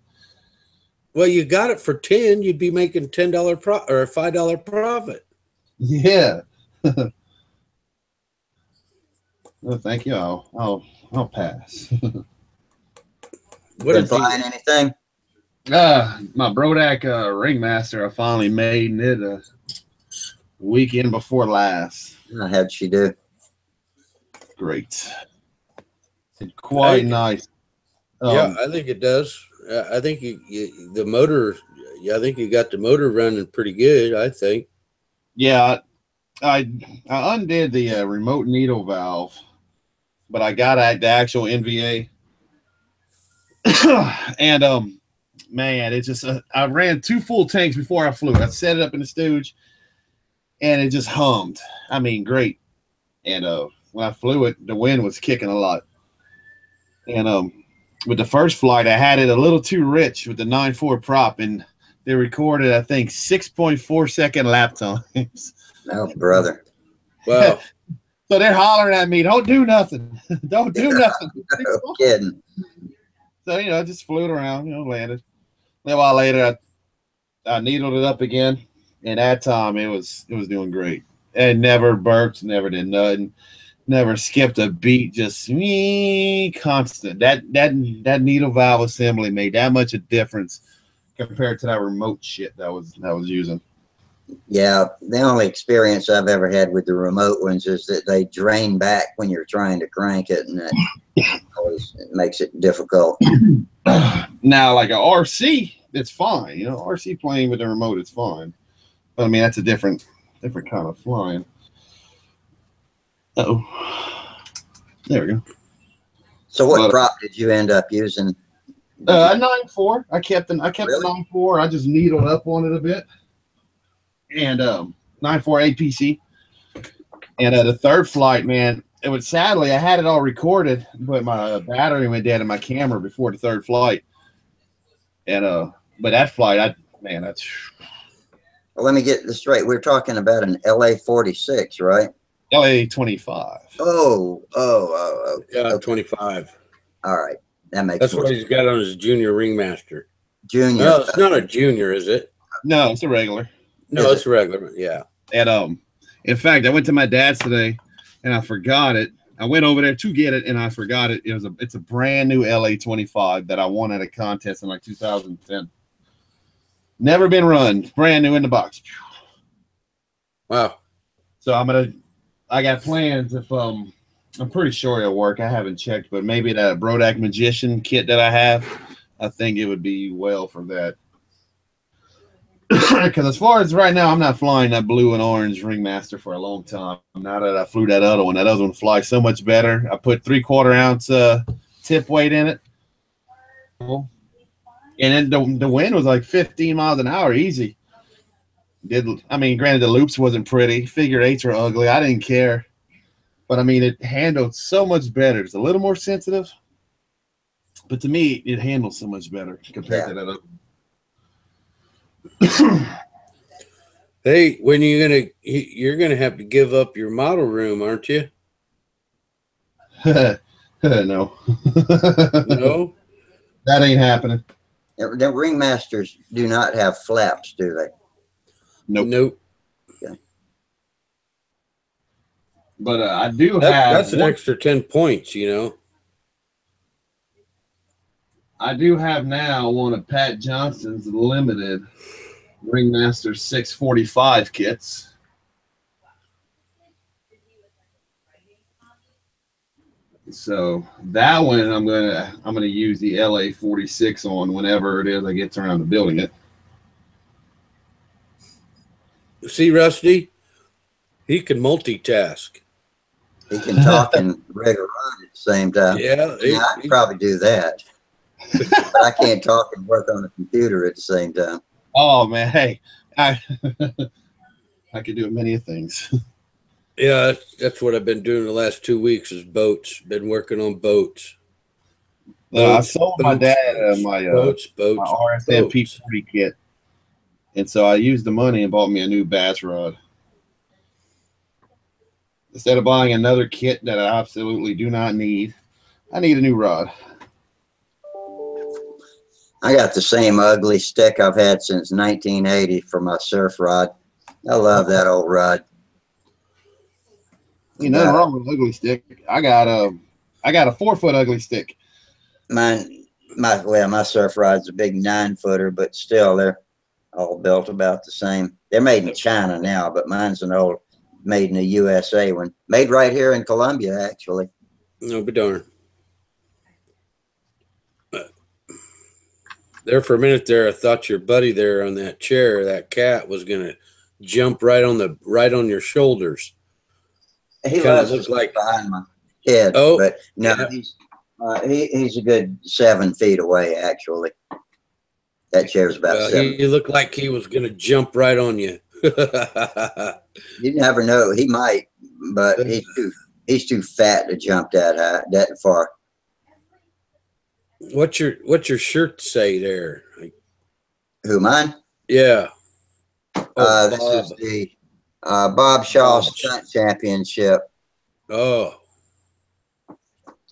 Well, you got it for 10. You'd be making $10 or $5 profit. Yeah. No, thank you. I'll pass. What been flying anything? My Brodak Ringmaster, I finally made it a weekend before last. How'd she do? Great. Quite nice. Yeah, I think it does. I think the motor. Yeah, I think you got the motor running pretty good. I think. Yeah, I undid the remote needle valve, but I got the actual NVA, and man, it just I ran 2 full tanks before I flew. I set it up in the stooge, and it just hummed. I mean, great. And when I flew it, the wind was kicking a lot. And with the first flight, I had it a little too rich with the 9.4 prop, and they recorded, I think, 6.4-second lap times. Oh, brother. Wow. So they're hollering at me, don't do nothing. Don't do nothing. No kidding. So, I just flew it around, landed. A little while later, I needled it up again, and that time it was doing great. It never burped, never did nothing, never skipped a beat, just constant. That needle valve assembly made that much a difference compared to that remote shit that I was using. Yeah, the only experience I've ever had with the remote ones is that they drain back when you're trying to crank it, and that always makes it difficult. Now, like a RC, it's fine. RC playing with the remote, it's fine. But I mean, that's a different kind of flying. Uh-oh. There we go. So what prop did you end up using? A 9.4. I kept the 9.4. I just needled up on it a bit. And 9.4 APC. And the third flight, man, it was sadly I had it all recorded, but my battery went dead in my camera before the third flight. And but that flight, that's. Well, let me get this straight. We're talking about an LA-46, right? LA-25. Oh, okay. Yeah, Okay. 25. All right, that makes. That's what he's got on his junior ringmaster. Junior. No, it's not a junior, is it? No, it's a regular. No, it's a regular. Yeah. And in fact, I went to my dad's today, and I forgot it. I went over there to get it, and I forgot it. It's a brand new LA-25 that I won at a contest in like 2010. Never been run, brand new in the box. Wow. So I got plans. If I'm pretty sure it'll work. I haven't checked, but maybe that Brodak Magician kit that I have, I think it would be well for that. Because as far as right now, I'm not flying that blue and orange Ringmaster for a long time. Now that I flew that other one flies so much better. I put 3/4 ounce tip weight in it. And then the wind was like 15 miles an hour, easy. Granted, the loops wasn't pretty. Figure 8s are ugly. I didn't care. But, it handled so much better. It's a little more sensitive. But to me, it handles so much better compared to that other. Hey, when you're gonna have to give up your model room, aren't you? No. No. That ain't happening. The ringmasters do not have flaps, do they? Nope. Nope. Okay. But I do have That's an extra 10 points, you know. I do have now one of Pat Johnston's limited Ringmaster 645 kits. So that one I'm gonna use the LA 46 on whenever it is I get around to building it. See, Rusty, he can multitask. He can talk and rig a run at the same time. Yeah, I could probably do that. But I can't talk and work on the computer at the same time. Oh man, hey, I could do many things. yeah, that's what I've been doing the last 2 weeks is boats. Been working on boats. I sold my dad my RSM boats. P40 kit, and so I used the money and bought me a new bass rod. Instead of buying another kit that I absolutely do not need, I need a new rod. I got the same ugly stick I've had since 1980 for my surf rod. I love that old rod. Ain't nothing wrong with an ugly stick. I got a 4-foot ugly stick. My surf rod's a big 9-footer, but still they're all built about the same. They're made in China now, but mine's an old made in the USA one. Made right here in Columbia, actually. No, but darn. There for a minute there, I thought your buddy there on that chair, that cat, was gonna jump right on your shoulders. He loves to look behind my head, but no, yeah. He's a good 7 feet away, actually. That chair's about 7. He looked like he was gonna jump right on you. You never know. He might, but he's too fat to jump that high, that far. What's your shirt say there? Who, mine? Yeah. This is the Bob Shaw Stunt Championship. Oh.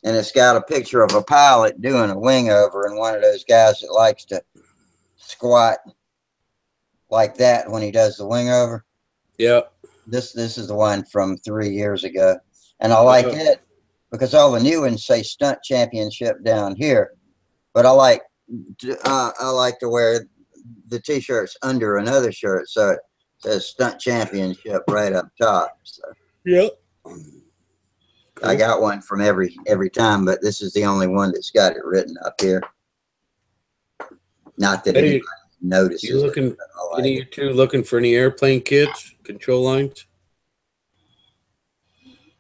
And it's got a picture of a pilot doing a wing over and one of those guys that likes to squat like that when he does the wing over. Yeah. This is the one from 3 years ago. And I like it because all the new ones say Stunt Championship down here. But I like to wear the t-shirts under another shirt, so it says Stunt Championship right up top. So yep. I got one from every time, but this is the only one that's got it written up here. Not that anybody notices. You looking? Any of you two looking for any airplane kits, control lines?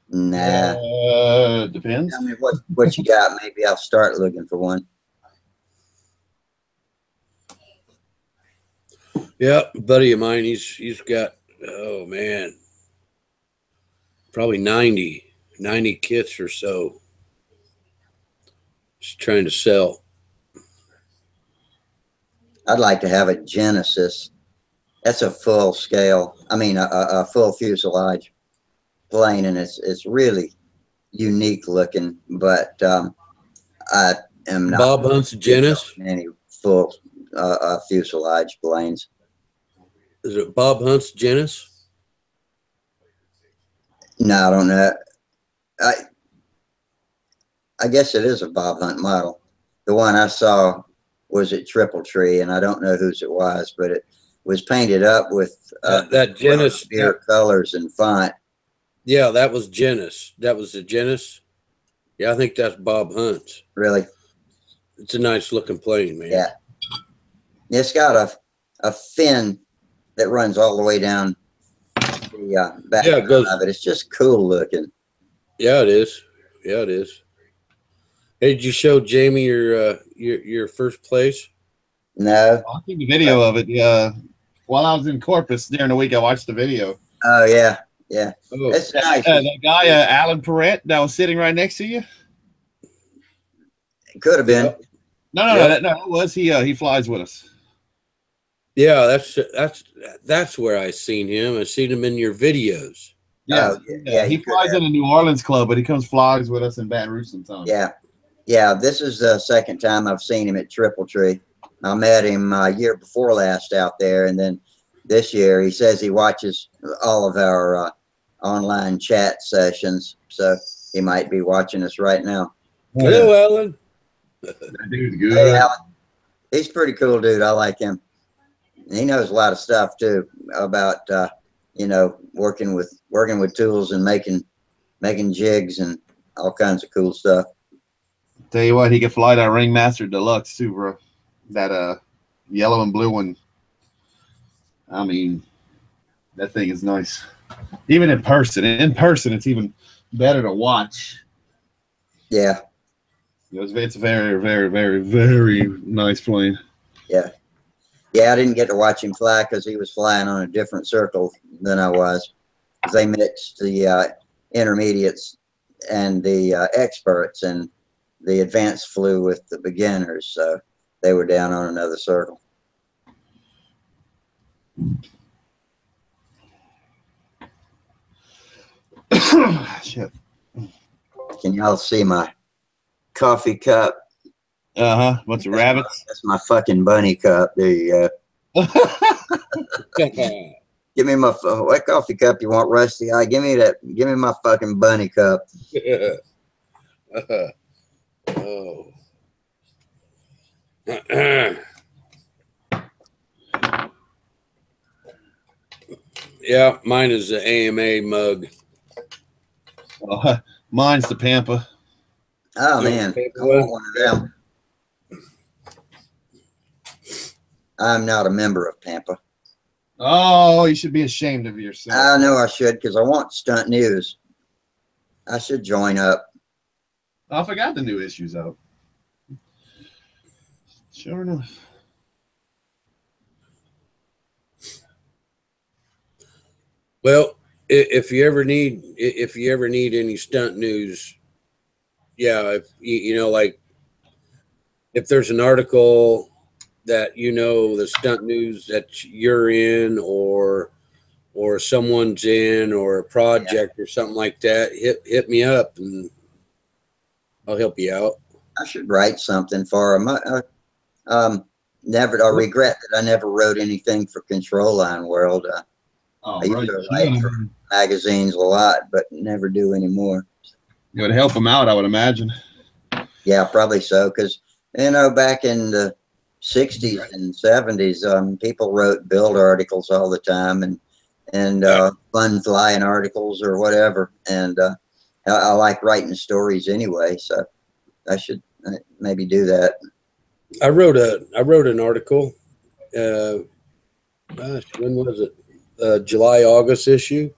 Nah. Depends. Tell me what you got. Maybe I'll start looking for one. Yeah, a buddy of mine, he's got, oh man, probably 90 kits or so. Just trying to sell. I'd like to have a Genesis. That's a full scale. I mean, a full fuselage plane, and it's really unique looking. But I am not. Bob Hunt's Genesis. Any full fuselage planes. Is it Bob Hunt's Genesis? No, I don't know. I guess it is a Bob Hunt model. The one I saw was at Triple Tree, and I don't know whose it was, but it was painted up with that Genesis beer colors and font. Yeah, that was Genesis. That was the Genesis. Yeah, I think that's Bob Hunt's. Really? It's a nice looking plane, man. Yeah. It's got a fin that runs all the way down the back of it. It's just cool looking. Yeah, it is. Yeah, it is. Hey, did you show Jamie your first place? No. I'll see the video of it. Yeah. While I was in Corpus during the week, I watched the video. Oh yeah, yeah. Oh. It's nice. That guy, Alan Perrette, that was sitting right next to you. It could have been. No, it was he. He flies with us. Yeah, that's where I seen him. I seen him in your videos. Yeah, Oh, yeah, He you could flies have. in a New Orleans club, but he comes vlogs with us in Baton Rouge sometimes. Yeah. Yeah, this is the second time I've seen him at Triple Tree. I met him year before last out there, and then this year he says he watches all of our online chat sessions, so he might be watching us right now. Oh, Hello, yeah. Alan. That dude's Hey, good. Alan, he's a pretty cool dude. I like him. He knows a lot of stuff too about you know, working with tools and making jigs and all kinds of cool stuff. Tell you what, he can fly that Ringmaster Deluxe too, bro. That yellow and blue one. I mean, that thing is nice. Even in person. In person, it's even better to watch. Yeah, It's very, very, very, very nice plane. yeah. Yeah, I didn't get to watch him fly because he was flying on a different circle than I was. Because they mixed the intermediates and the experts, and the advanced flew with the beginners, so they were down on another circle. Shit. Can y'all see my coffee cup? Bunch of rabbits. That's my fucking bunny cup. There you go. Give me my what coffee cup you want, Rusty? Give me that. Give me my fucking bunny cup. Oh. Yeah, mine is the AMA mug. Mine's the Pampa. Oh man, I want one of them. I'm not a member of Tampa. Oh, you should be ashamed of yourself. I know I should, because I want Stunt News. I should join up. I forgot the new issue's out. Sure enough. Well, if you ever need any stunt news, yeah, if you know, like if there's an article that the stunt news that you're in, or someone's in, or a project or something like that, hit me up and I'll help you out. I should write something for him. I regret that I never wrote anything for Control Line World. I used to write for magazines a lot, but never do anymore. It would help them out, I would imagine. Yeah, probably so. Because back in the '60s and '70s, people wrote build articles all the time, and fun flying articles or whatever. And I like writing stories anyway, so I should maybe do that. I wrote an article. Gosh, when was it? July, August issue,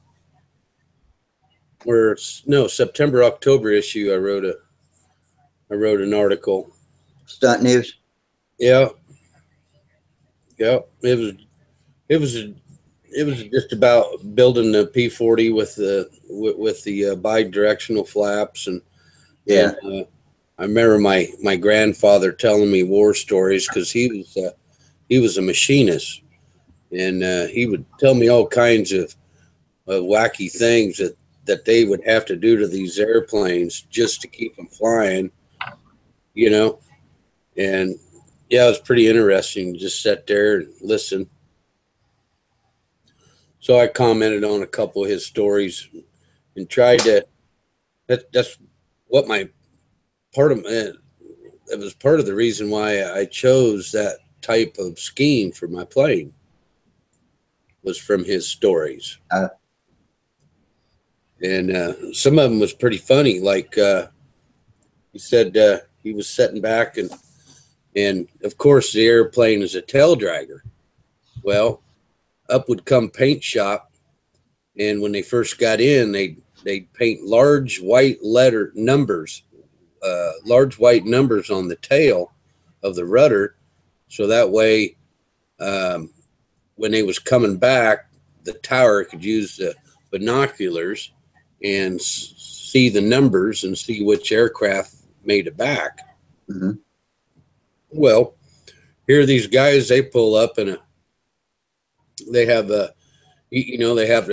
September, October issue. I wrote an article. Stunt News. Yeah. It was just about building the P-40 with the bi-directional flaps, and I remember my grandfather telling me war stories, because he was a machinist. And he would tell me all kinds of wacky things that they would have to do to these airplanes just to keep them flying, And yeah, it was pretty interesting to just sit there and listen. So I commented on a couple of his stories and tried to. That's what it was part of the reason why I chose that type of scheme for my plane. Was from his stories. And some of them was pretty funny. Like he said he was sitting back, and of course the airplane is a tail dragger. Well, up would come paint shop, and when they first got in, they'd paint large white numbers on the tail of the rudder, so that way when they was coming back, the tower could use the binoculars and see the numbers and see which aircraft made it back. Mm-hmm. Well, here are these guys, they pull up in they have a, they have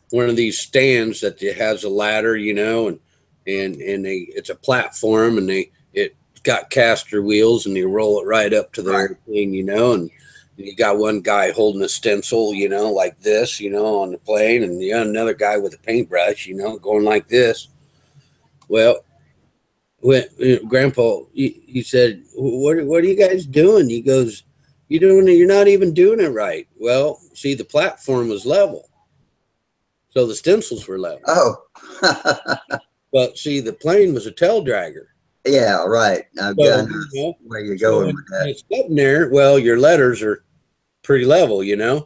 one of these stands that has a ladder, and it's a platform, and it got caster wheels, and they roll it right up to the airplane, and you got one guy holding a stencil, like this, on the plane, and another guy with a paintbrush, going like this. Well, when Grandpa, he said, what are you guys doing? He goes, you're not even doing it right. Well, see, the platform was level, so the stencils were level. Oh. But see, the plane was a tail dragger. Yeah, right. I've got where you're going with that. It's up in there. Well, your letters are pretty level, and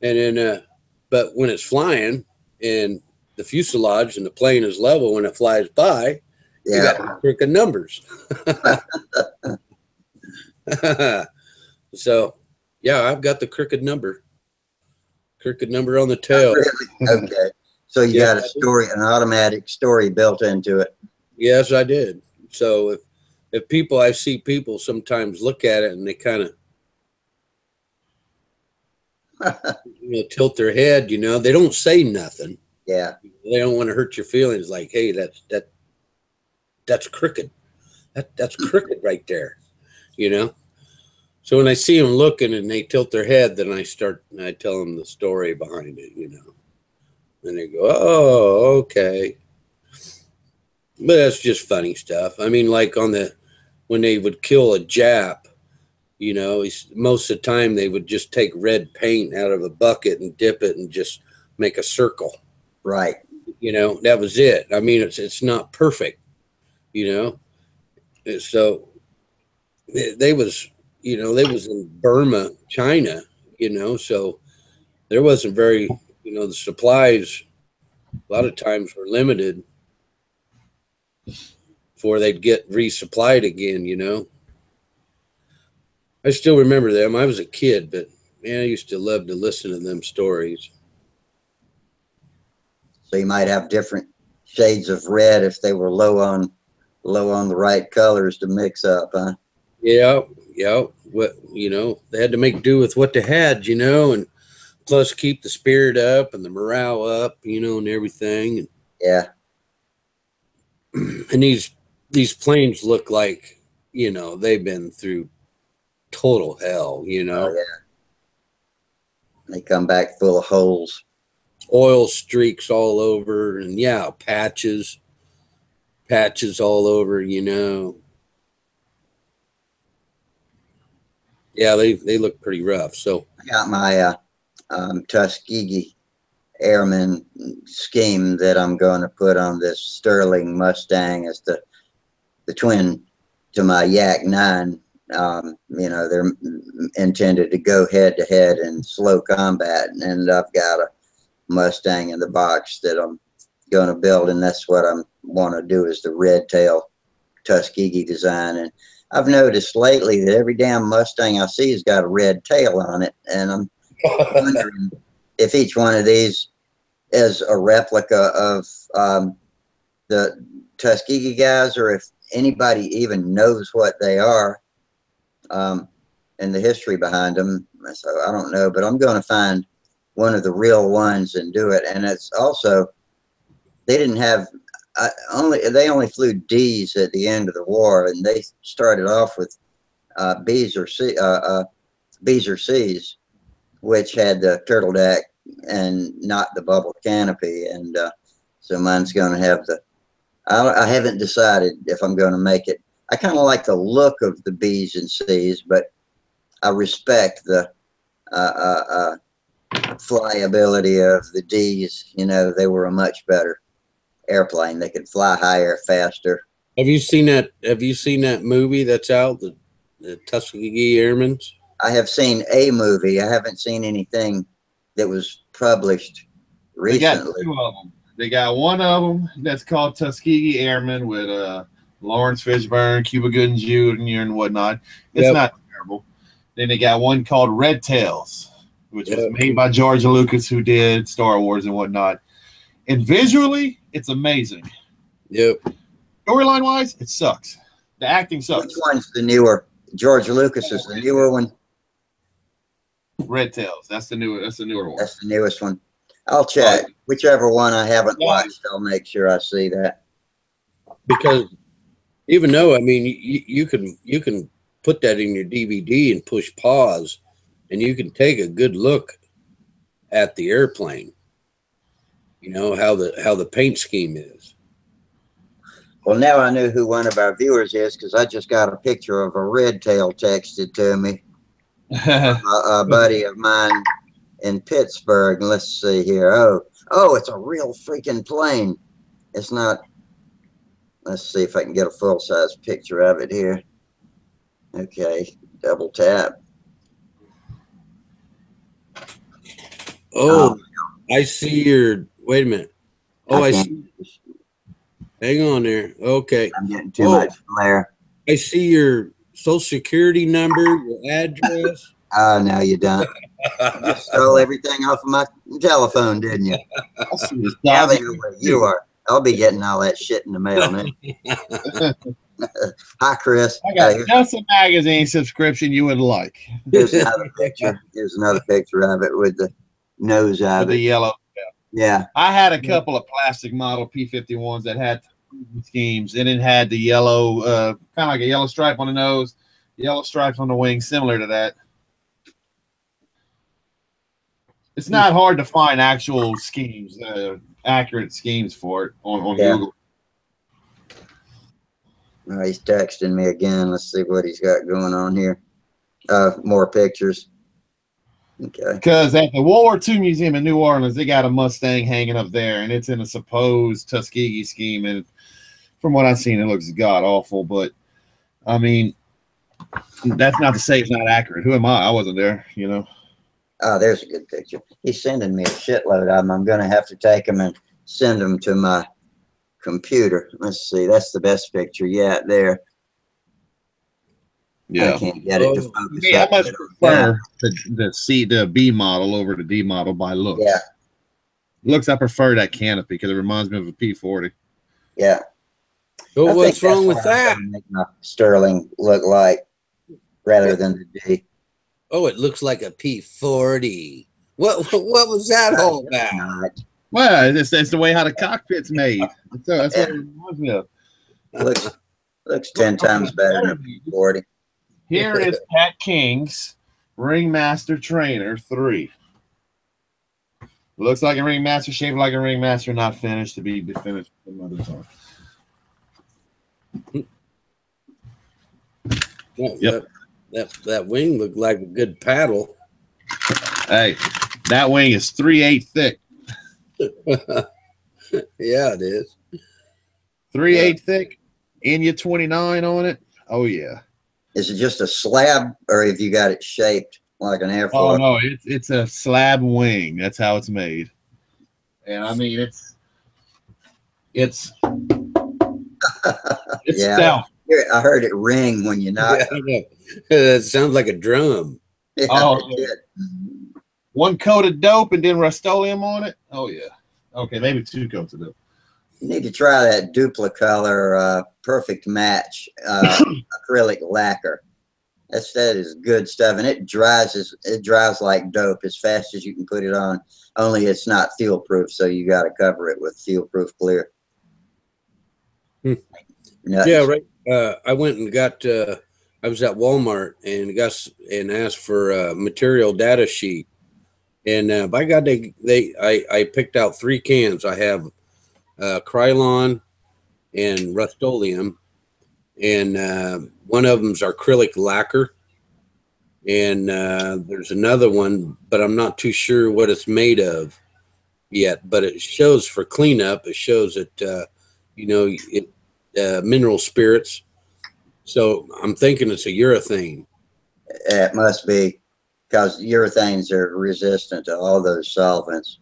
then, but when it's flying and the fuselage and the plane is level when it flies by, you got crooked numbers. So, yeah, I've got the crooked number on the tail. Really? Okay. So you got a story, an automatic story built into it. Yes, I did. So if I see people sometimes look at it and they kind of tilt their head, they don't say nothing. Yeah. They don't want to hurt your feelings. Like, hey, that's crooked. That's crooked right there. So when I see them looking and they tilt their head, then I tell them the story behind it, and they go, oh, okay. But that's just funny stuff. I mean, like when they would kill a Jap, most of the time they would just take red paint out of a bucket and dip it and just make a circle. Right. That was it. I mean, it's not perfect, So they was in Burma, China, so there wasn't very, the supplies a lot of times were limited before they'd get resupplied again, I still remember them. I was a kid, but man, I used to love to listen to them stories. So you might have different shades of red if they were low on the right colors to mix up, huh? Yeah. What they had to make do with what they had, and plus keep the spirit up and the morale up, and everything. And, yeah. And these planes look like, they've been through total hell, Oh, yeah. They come back full of holes. Oil streaks all over, and patches all over, Yeah, they look pretty rough. So I got my Tuskegee Airman scheme that I'm going to put on this Sterling Mustang as the twin to my Yak 9. They're intended to go head to head in slow combat, and I've got a Mustang in the box that I'm going to build, and that's what I want to do is the red tail Tuskegee design. And I've noticed lately that every damn Mustang I see has got a red tail on it, and I'm wondering if each one of these is a replica of the Tuskegee guys, or if anybody even knows what they are, and the history behind them. So I don't know, but I'm going to find one of the real ones and do it. And it's also, they didn't have they only flew D's at the end of the war, and they started off with B's or C's, which had the turtle deck and not the bubble canopy. And so mine's going to have I haven't decided if I'm going to make it. I kind of like the look of the B's and C's, but I respect the flyability of the D's. They were a much better airplane. They could fly higher, faster. Have you seen that movie that's out, the Tuskegee Airmen? I have seen a movie. I haven't seen anything that was published recently. They got 2 of them. They got one of them that's called Tuskegee Airmen with Lawrence Fishburne, Cuba Gooding Jr. and whatnot. It's not terrible. Then they got one called Red Tails, which was made by George Lucas, who did Star Wars and whatnot. And visually, it's amazing. Yep. Storyline wise, it sucks. The acting sucks. Which one's the newer? George Lucas is the newer one. Red Tails. That's the newer one. That's the newest one. I'll check. Whichever one I haven't watched, I'll make sure I see that. Because even though, I mean, you can put that in your DVD and push pause, and you can take a good look at the airplane. You know how the paint scheme is. Well, now I know who one of our viewers is because I just got a picture of a red tail texted to me. A buddy of mine in Pittsburgh. Let's see here. Oh, it's a real freaking plane. It's not. Let's see if I can get a full size picture of it here. Okay, double tap. Oh, I see your. Wait a minute. Oh, I see. Hang on there. Okay. I'm getting too much glare. I see your social security number, your address. Oh, no, you don't. You just stole everything off of my telephone, didn't you? Now they know where you are. I'll be getting all that shit in the mail now. Hi, Chris. I got just a magazine subscription you would like. Here's another picture. Here's another picture of it with the nose of it. The yellow. Yeah. I had a couple of plastic model P-51s that had schemes, and it had the yellow, kind of like a yellow stripe on the nose, yellow stripes on the wing, similar to that. It's not hard to find actual schemes, accurate schemes for it on Google. Oh, he's texting me again. Let's see what he's got going on here. More pictures. Okay. Because at the World War II Museum in New Orleans, they got a Mustang hanging up there, and it's in a supposed Tuskegee scheme. And from what I've seen, it looks god awful. But I mean, that's not to say it's not accurate. Who am I? I wasn't there, you know. Oh, there's a good picture. He's sending me a shitload of them. I'm going to have to take them and send them to my computer. Let's see. That's the best picture yet there. Yeah, I can't get it to focus. Yeah, I much prefer the B model over the D model by looks. Yeah, looks. I prefer that canopy because it reminds me of a P-40. Yeah. So what's wrong with that? Make my Sterling look like rather than the D. Oh, it looks like a P-40. What was that all about? Well, it's the way how the cockpit's made. That's what it reminds me of. Looks 10 times better than a P-40. Here is Pat King's Ringmaster Trainer 3. Looks like a Ringmaster, shaped like a Ringmaster, not finished, to be finished another time. Yep. That wing looked like a good paddle. Hey, that wing is 3/8 thick. Yeah, it is. 3/8 thick. India 29 on it. Oh yeah. Is it just a slab, or have you got it shaped like an airfoil? Oh no, it's a slab wing. That's how it's made. And I mean, it's yeah. stout. I heard it ring when you knocked it. It sounds like a drum. Yeah, Oh, it did. One coat of dope and then Rust-Oleum on it. Oh yeah. Okay, maybe 2 coats of dope. You need to try that Duplicolor Perfect Match acrylic lacquer. That is good stuff, and it dries like dope as fast as you can put it on. Only it's not fuel proof, so you got to cover it with fuel proof clear. Yeah, right. I went and got. I was at Walmart and asked for a material data sheet, and by God, I picked out 3 cans. I have Krylon and Rust-Oleum, and one of them's acrylic lacquer, and there's another one, but I'm not too sure what it's made of yet. But it shows for cleanup. It shows that mineral spirits. So I'm thinking it's a urethane. It must be, because urethanes are resistant to all those solvents.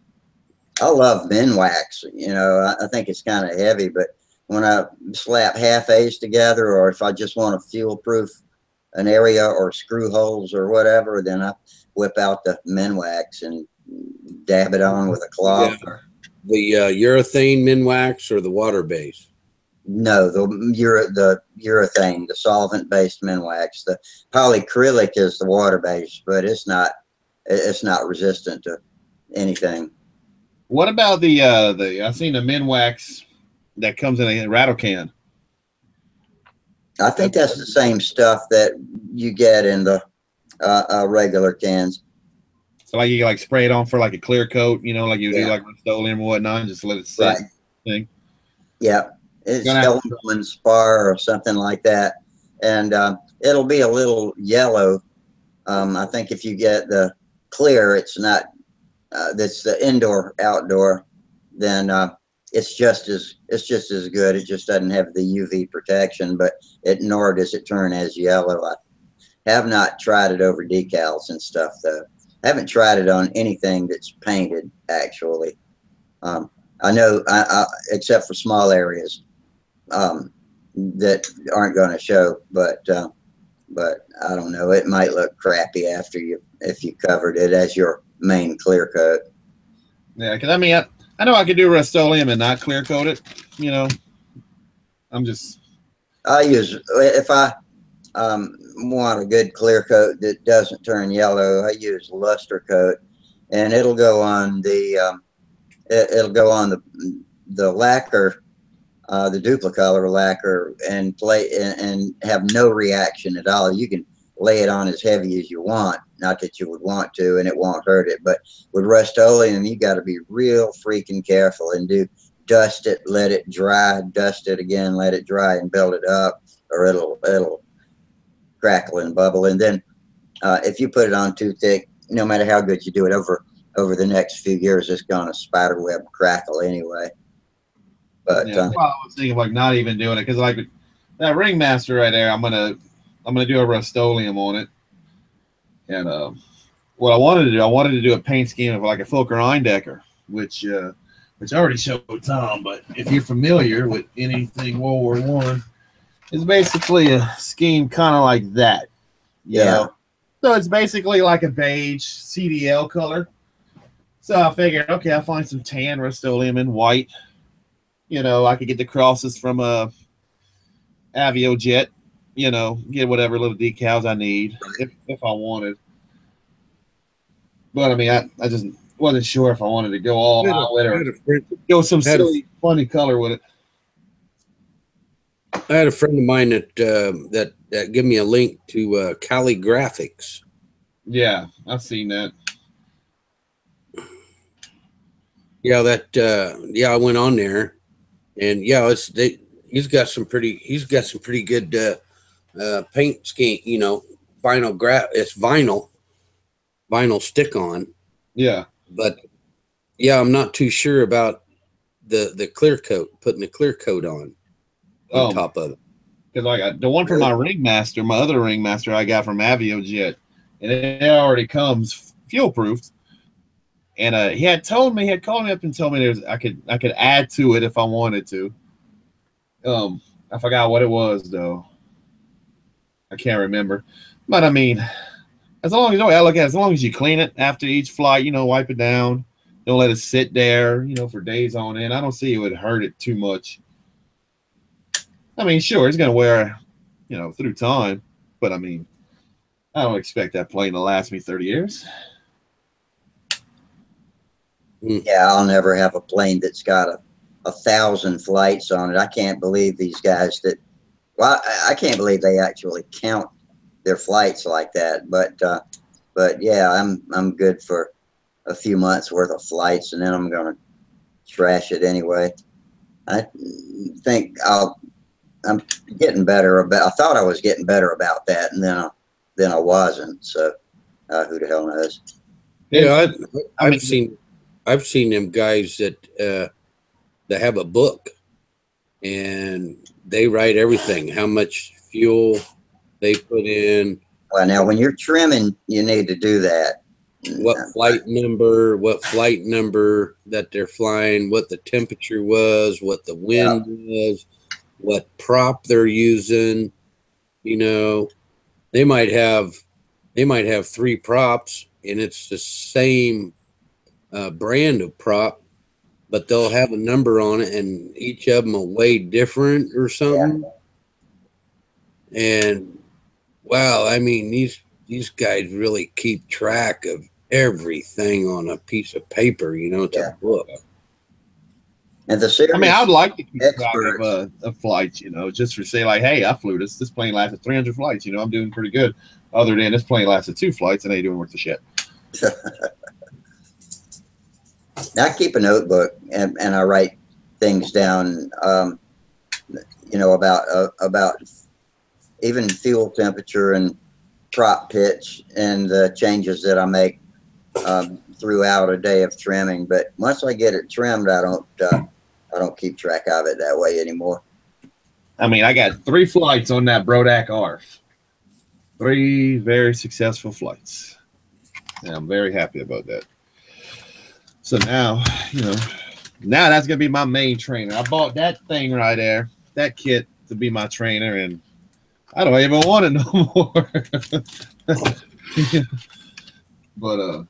I love Minwax. You know, I think it's kind of heavy, but when I slap half A's together, or if I just want to fuel proof an area or screw holes or whatever, then I whip out the Minwax and dab it on with a cloth. Yeah. The urethane Minwax or the water base? No, the urethane, the solvent-based Minwax. The polyacrylic is the water-based, but it's not it's not resistant to anything. What about the I've seen the Minwax that comes in a rattle can. I think that's the same stuff that you get in the regular cans. So like you like spray it on for like a clear coat, you know, like you do Yeah. like Rust-Oleum or whatnot, and just let it sit. Right. Thing. Yeah, it's Gonna have Hellman Spar or something like that, and it'll be a little yellow. I think if you get the clear, it's not. That's the indoor outdoor. Then it's just as good. It just doesn't have the UV protection, but nor does it turn as yellow. I have not tried it over decals and stuff though. I haven't tried it on anything that's painted actually. I know, except for small areas that aren't going to show, but I don't know. It might look crappy if you covered it as your main clear coat. Yeah, because I mean, I know I could do Rust-Oleum and not clear coat it. You know, I use, if I want a good clear coat that doesn't turn yellow, I use luster coat, and it'll go on the the lacquer, the duplicolor lacquer, and and have no reaction at all. You can lay it on as heavy as you want, not that you would want to, and it won't hurt it. But with Rust-Oleum, you got to be real freaking careful and dust it, let it dry, dust it again, let it dry, and build it up, or it'll crackle and bubble. And then if you put it on too thick, no matter how good you do it, over the next few years, it's gonna spiderweb crackle anyway. But yeah. Well, I was thinking like not even doing it because like that Ringmaster right there, I'm gonna do a Rust-Oleum on it. And what I wanted to do a paint scheme of like a Fulker Eindecker, which I already showed Tom. But if you're familiar with anything World War I, it's basically a scheme kind of like that. You know? So it's basically like a beige CDL color. So I figured, okay, I'll find some tan Rust-Oleum in white. You know, I could get the crosses from a Aviojet, you know, get whatever little decals I need if I wanted. But I mean, I just wasn't sure if I wanted to go all out with it or go some silly, funny color with it. I had a friend of mine that gave me a link to Cali Graphics. Yeah, I've seen that. Yeah, I went on there, and yeah, he's got some pretty good paint scheme. You know, it's vinyl stick on. Yeah, but yeah, I'm not too sure about the clear coat, putting the clear coat on top of it. Because like the one from my Ringmaster, my other Ringmaster I got from Aviojet, and it already comes fuel proofed. And he had called me up and told me I could add to it if I wanted to. I forgot what it was though. I can't remember. But I mean, as long as you clean it after each flight, you know, wipe it down, don't let it sit there, you know, for days on end. I don't see it would hurt it too much. I mean, sure, it's gonna wear, you know, through time, but I mean, I don't expect that plane to last me 30 years. Yeah, I'll never have a plane that's got 1,000 flights on it. I can't believe these guys I can't believe they actually count their flights like that. But yeah, I'm good for a few months worth of flights, and then I'm gonna trash it anyway. I think I'm getting better I thought I was getting better about that, and then I wasn't. So who the hell knows? Yeah, I've seen them guys that have a book, and they write everything, how much fuel they put in. Well, now when you're trimming, you need to do that. What flight number that they're flying, what the temperature was, what the wind was, what prop they're using. You know, they might have 3 props, and it's the same brand of prop, but they'll have a number on it, and each of them will weigh different or something. Yeah. And wow, I mean, these guys really keep track of everything on a piece of paper. You know, it's Yeah. a book. And the series I mean, I'd like to keep track experts, of flights, you know, just for say like, hey, I flew this. This plane lasted 300 flights. You know, I'm doing pretty good. Other than this plane lasted 2 flights and I ain't doing worth the shit. I keep a notebook and I write things down, you know, about even fuel temperature and prop pitch and the changes that I make throughout a day of trimming. But once I get it trimmed, I don't keep track of it that way anymore. I mean, I got 3 flights on that Brodak ARF. 3 very successful flights. And I'm very happy about that. So now, you know, now that's going to be my main trainer. I bought that thing right there, that kit to be my trainer, and I don't even want it no more. But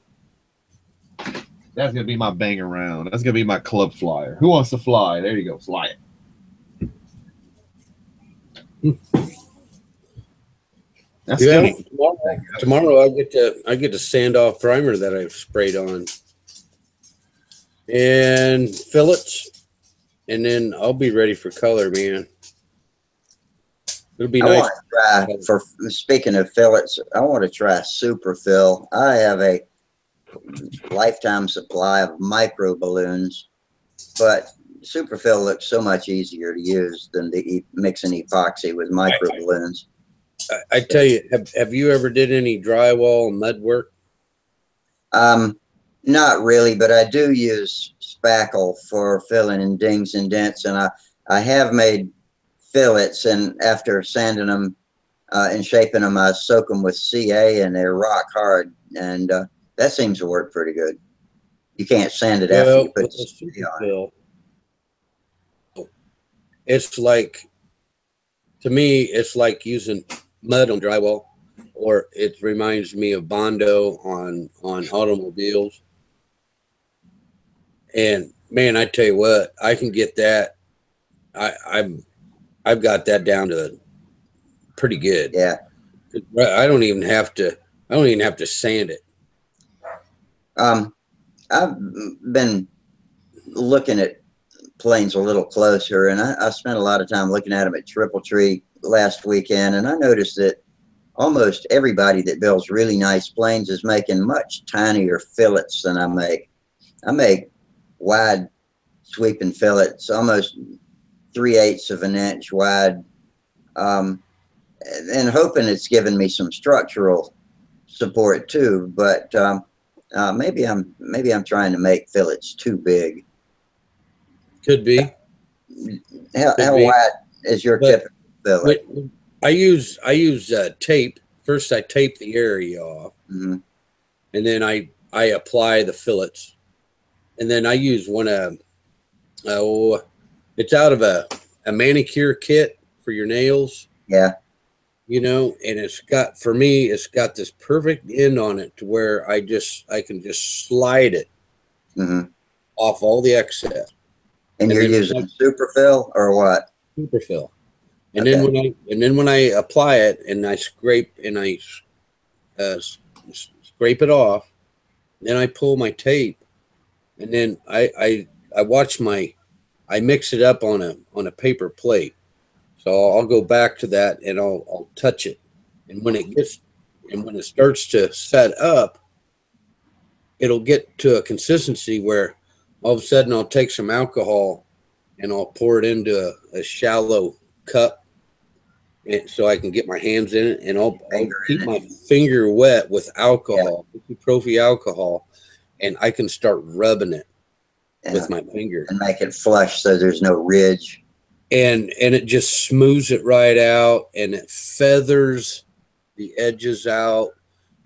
that's going to be my bang around. That's going to be my club flyer. Who wants to fly? There you go. Fly it. That's Yeah, good. tomorrow I get to sand off primer that I've sprayed on and fillets, and then I'll be ready for color, man. It'll be I nice. want to try, for speaking of fillets, I want to try super fill. I have a lifetime supply of micro balloons, but super fill looks so much easier to use than to mixing epoxy with micro balloons. I tell you, have you ever did any drywall mud work? Not really, but I do use spackle for filling in dings and dents, and I have made fillets, and after sanding them and shaping them, I soak them with CA, and they're rock hard, and that seems to work pretty good. You can't sand it after you put the CA on it. Fill, it's like, to me, it's like using mud on drywall, or it reminds me of Bondo on automobiles. And man, I tell you what, I can get that. I've got that down to pretty good. Yeah. I don't even have to sand it. I've been looking at planes a little closer, and I spent a lot of time looking at them at Triple Tree last weekend, and I noticed that almost everybody that builds really nice planes is making much tinier fillets than I make. I make wide sweeping fillets, almost 3/8 of an inch wide, and hoping it's giving me some structural support too. But maybe I'm trying to make fillets too big. Could be. How Could be. wide is your typical fillet? I use tape. First, I tape the area off, Mm-hmm. and then I apply the fillets, and then I use one it's out of a manicure kit for your nails. Yeah. You know, and it's got this perfect end on it to where I can just slide it Mm-hmm. off all the excess. And you're using superfill or what? Superfill. And Okay. then when I apply it and I scrape it off, then I pull my tape, and then I mix it up on a paper plate. So I'll go back to that and I'll touch it, and when it starts to set up, it'll get to a consistency where all of a sudden I'll take some alcohol and I'll pour it into a shallow cup, and so I can get my hands in it, and I'll keep my finger wet with alcohol, prophy alcohol, and I can start rubbing it with my finger and make it flush so there's no ridge. And it just smooths it right out, and it feathers the edges out,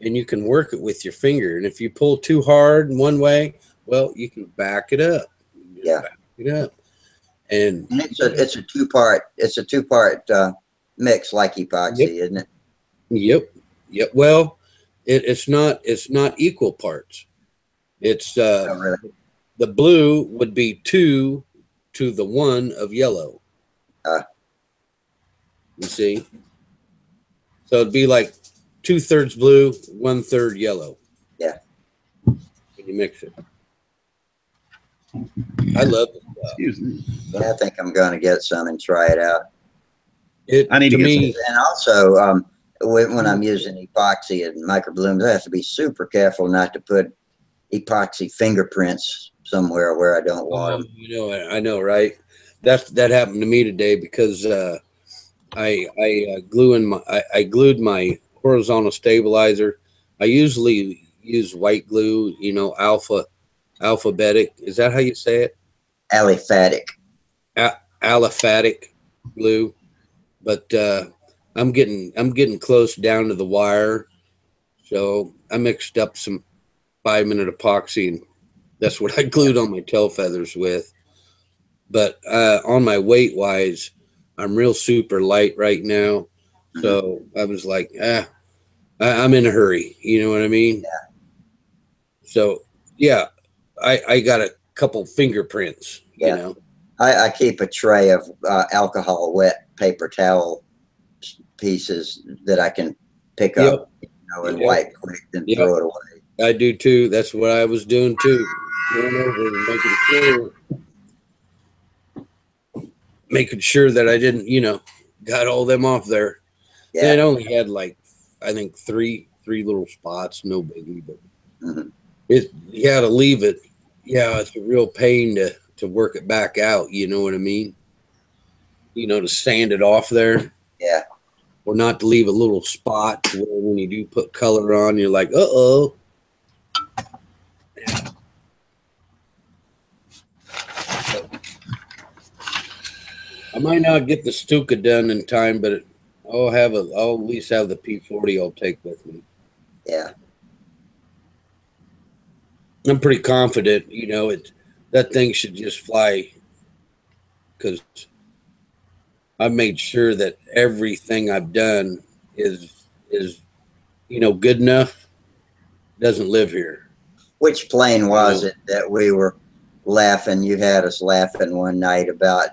and you can work it with your finger. And if you pull too hard one way, well, you can back it up. Yeah. Back it up. And it's a two-part mix like epoxy, isn't it? Yep. Well, it's not equal parts. It's Really. The blue would be 2 to the 1 of yellow. You see? So it'd be like 2/3 blue, 1/3 yellow. Yeah. You mix it. I love it. Excuse me. Yeah, I think I'm going to get some and try it out. I need to get me. And also, when I'm using epoxy and microblooms, I have to be super careful not to put epoxy fingerprints somewhere where I don't want them. You know, I know, right? That happened to me today because I glued my horizontal stabilizer. I usually use white glue, you know, alphabetic. Is that how you say it? Aliphatic. Aliphatic glue. But I'm getting close down to the wire, so I mixed up some 5-minute epoxy, and that's what I glued on my tail feathers with. But on my weight wise, I'm real super light right now, so I was like, I'm in a hurry. You know what I mean? Yeah. So yeah, I got a couple fingerprints. Yeah. You know. I keep a tray of alcohol wet paper towel pieces that I can pick up, you know, and wipe quick and throw it away. I do too. That's what I was doing too. Going over and making sure that I didn't, you know, got all them off there. Yeah. It only had like, I think three little spots, no biggie, but you got to leave it. Yeah, it's a real pain to work it back out. You know what I mean? You know, to sand it off there. Yeah. Or not to leave a little spot where when you do put color on, you're like, uh-oh. I might not get the Stuka done in time, but I'll at least have the P40 I'll take with me. Yeah. I'm pretty confident, you know, that thing should just fly, because I've made sure that everything I've done is you know, good enough. Doesn't live here. Which plane was it that we were laughing? You had us laughing one night about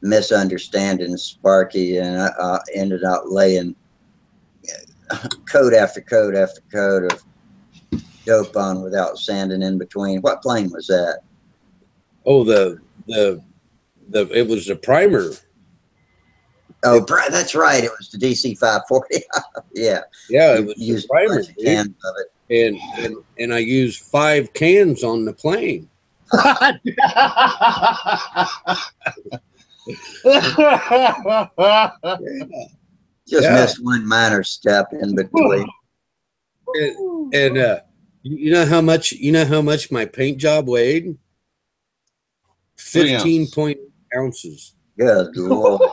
misunderstanding Sparky, and ended up laying coat after coat after coat of dope on without sanding in between. What plane was that? Oh, it was the primer. Oh, that's right. It was the DC 540. Yeah. Yeah, it was the primer, cans of it. And I used 5 cans on the plane. Just missed one minor step in between. And you know how much my paint job weighed? 15 ounces. Good Lord.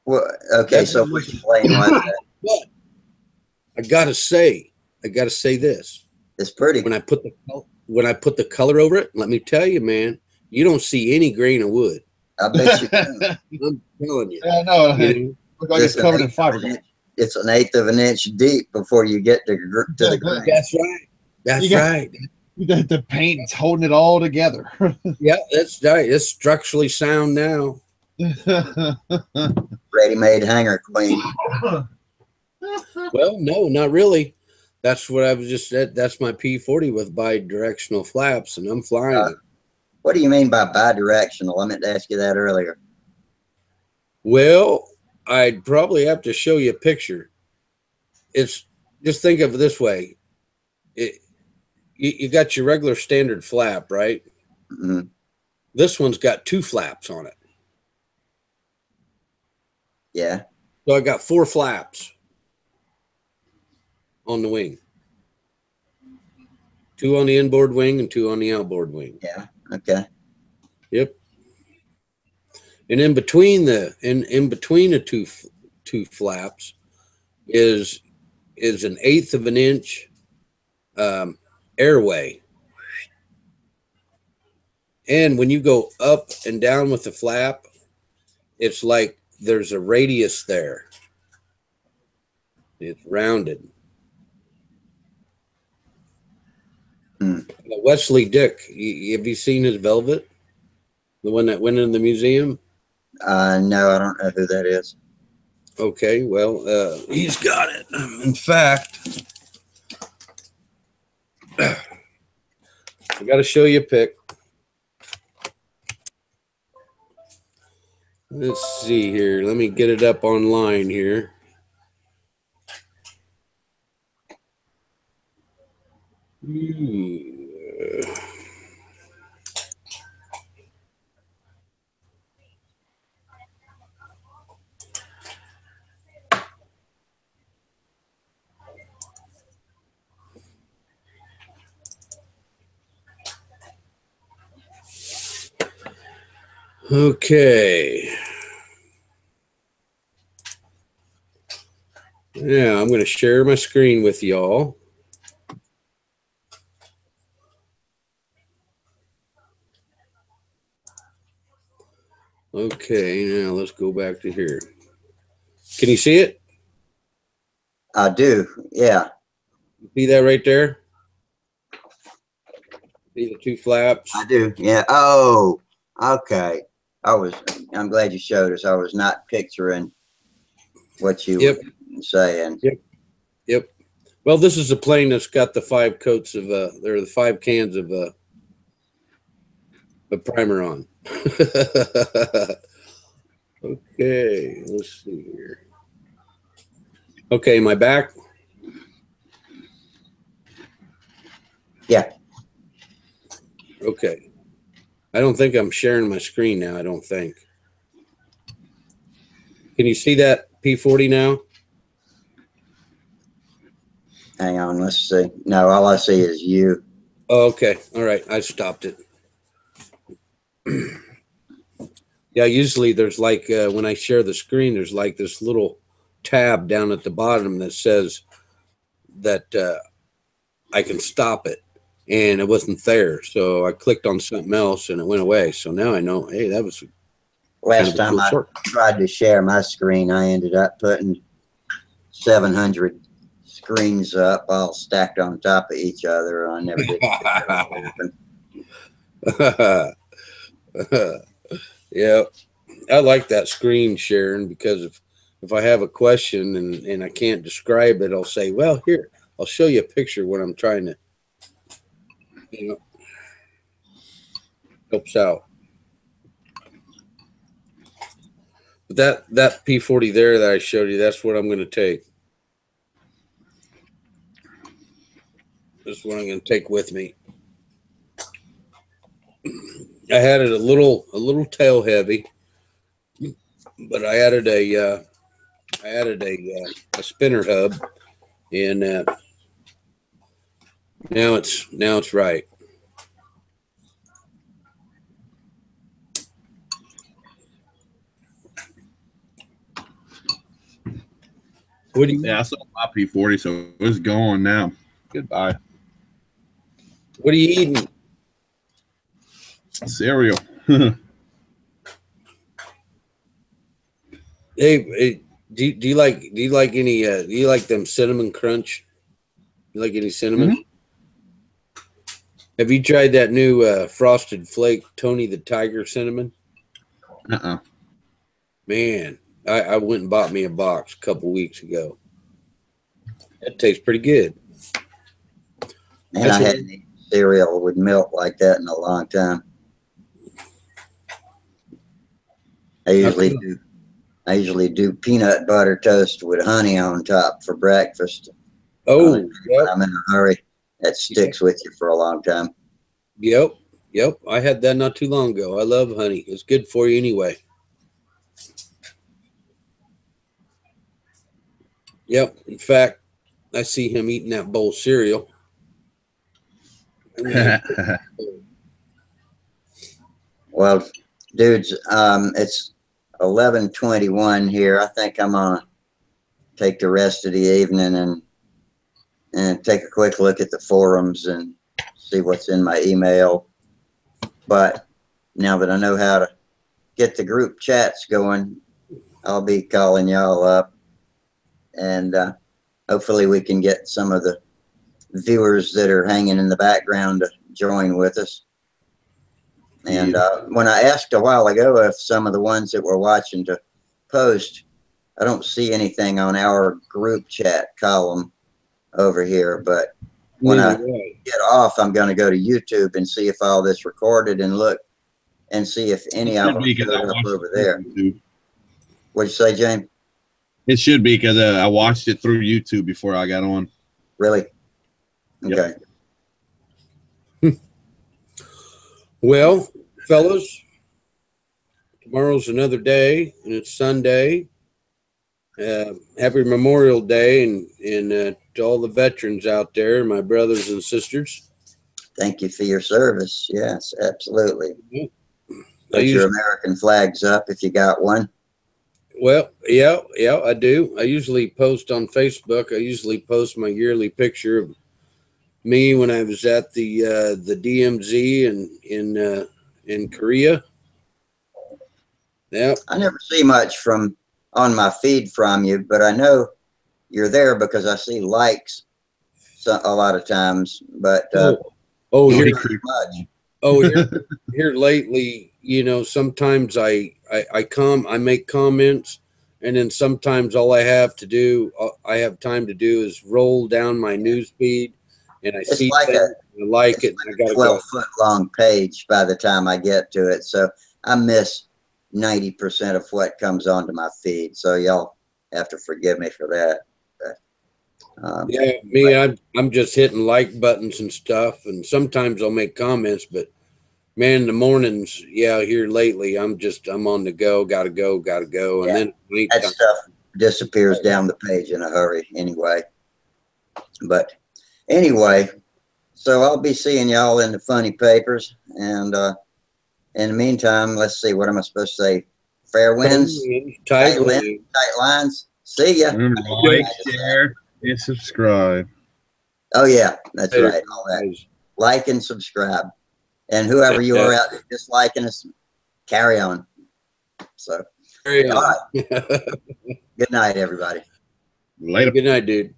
Well, okay, so which plane was that? But I gotta say this. It's pretty. When I put the color over it, let me tell you, man, you don't see any grain of wood. I bet you do. I'm telling you. Yeah, no, look like it's covered in fiberglass. It's an 1/8 of an inch deep before you get to the grain. That's right. That's right. The paint's holding it all together. Yeah, that's right. It's structurally sound now. Ready-made hanger queen. Well, no, not really. That's what I was just said. That's my P40 with bi-directional flaps, and I'm flying it. What do you mean by bi-directional? I meant to ask you that earlier. Well, I'd probably have to show you a picture. It's just think of it this way. You got your regular standard flap, right? Mm-hmm. This one's got 2 flaps on it. Yeah. So I got 4 flaps on the wing. 2 on the inboard wing and 2 on the outboard wing. Yeah. Okay. Yep. And in between the two flaps is an 1/8 of an inch airway. And when you go up and down with the flap, it's like there's a radius there. It's rounded. Wesley Dick, have you seen his velvet? The one that went in the museum? No, I don't know who that is. Okay, well, he's got it. In fact, I got to show you a pic. Let's see here. Let me get it up online here. Okay. Yeah, I'm going to share my screen with y'all. Okay, now let's go back to here. Can you see it? I do. Yeah. See that right there? See the two flaps? I do. Yeah. Oh, okay. I'm glad you showed us. I was not picturing what you were saying. Yep. Well, this is a plane that's got the 5 coats of there are the 5 cans of primer on. Okay, let's see here. Okay, am I back? Yeah. Okay. I don't think I'm sharing my screen now, I don't think. Can you see that P40 now? Hang on. Let's see. No, all I see is you. Oh, okay. All right. I stopped it. Yeah, usually there's like when I share the screen, there's like this little tab down at the bottom that says that I can stop it, and it wasn't there. So I clicked on something else and it went away. So now I know, hey, that was Last kind of a time cool I short. tried to share my screen, I ended up putting 700 screens up, all stacked on top of each other. I never did get that to happen. Yeah, I like that screen sharing because if I have a question and I can't describe it, I'll say, well, here, I'll show you a picture when I'm trying to, helps out. But that P40 there that I showed you, that's what I'm going to take. That's what I'm going to take with me. I had it a little tail heavy, but I added a spinner hub, and now it's right. What do you? Yeah, I sold my P40, so it's gone now. Goodbye. What are you eating? Cereal. Hey, do you like any do you like them cinnamon crunch? You like any cinnamon? Mm-hmm. Have you tried that new frosted flake Tony the Tiger cinnamon? Man, I went and bought me a box a couple weeks ago. That tastes pretty good. And I hadn't eaten cereal with milk like that in a long time. I usually do peanut butter toast with honey on top for breakfast. Oh, when I'm in a hurry, that sticks with you for a long time. Yep. I had that not too long ago. I love honey. It's good for you anyway. Yep. In fact, I see him eating that bowl of cereal. Well, dudes, it's 11:21 here. I think I'm gonna take the rest of the evening and take a quick look at the forums and see what's in my email. But now that I know how to get the group chats going, I'll be calling y'all up, and hopefully we can get some of the viewers that are hanging in the background to join with us. And when I asked a while ago if some of the ones that were watching to post, I don't see anything on our group chat column over here, but when I Neither way. get off, I'm going to go to YouTube and see if all this recorded and look and see if any of them showed up over there. What'd you say, James? It should be because I watched it through YouTube before I got on. Really? Yep. Okay. Well, fellas, tomorrow's another day, and it's Sunday. Happy Memorial Day, and to all the veterans out there, my brothers and sisters. Thank you for your service. Yes, absolutely. Put I your American flags up if you got one. Well, yeah, I do. I usually post on Facebook. I usually post my yearly picture of me when I was at the DMZ in Korea. Yeah, I never see much from on my feed from you, but I know you're there because I see likes a lot of times. But here, not much. here lately, you know, sometimes I make comments, and then sometimes all I have time to do is roll down my news feed, and I see like things, I like it, and I gotta 12-foot long page by the time I get to it, so I miss 90% of what comes onto my feed. So y'all have to forgive me for that. Yeah, I'm just hitting like buttons and stuff, and sometimes I'll make comments, but man, in the mornings, here lately, I'm on the go, gotta go, and then that stuff disappears down the page in a hurry anyway. But anyway, so I'll be seeing y'all in the funny papers, and in the meantime, let's see, what am I supposed to say? Fair winds, tight lines. See ya. Remember, like, share, and subscribe. Oh yeah, that's right. All that. Like and subscribe. And whoever you are out there disliking us, carry on. So, carry on. All right. Good night, everybody. Later. Good night, dude.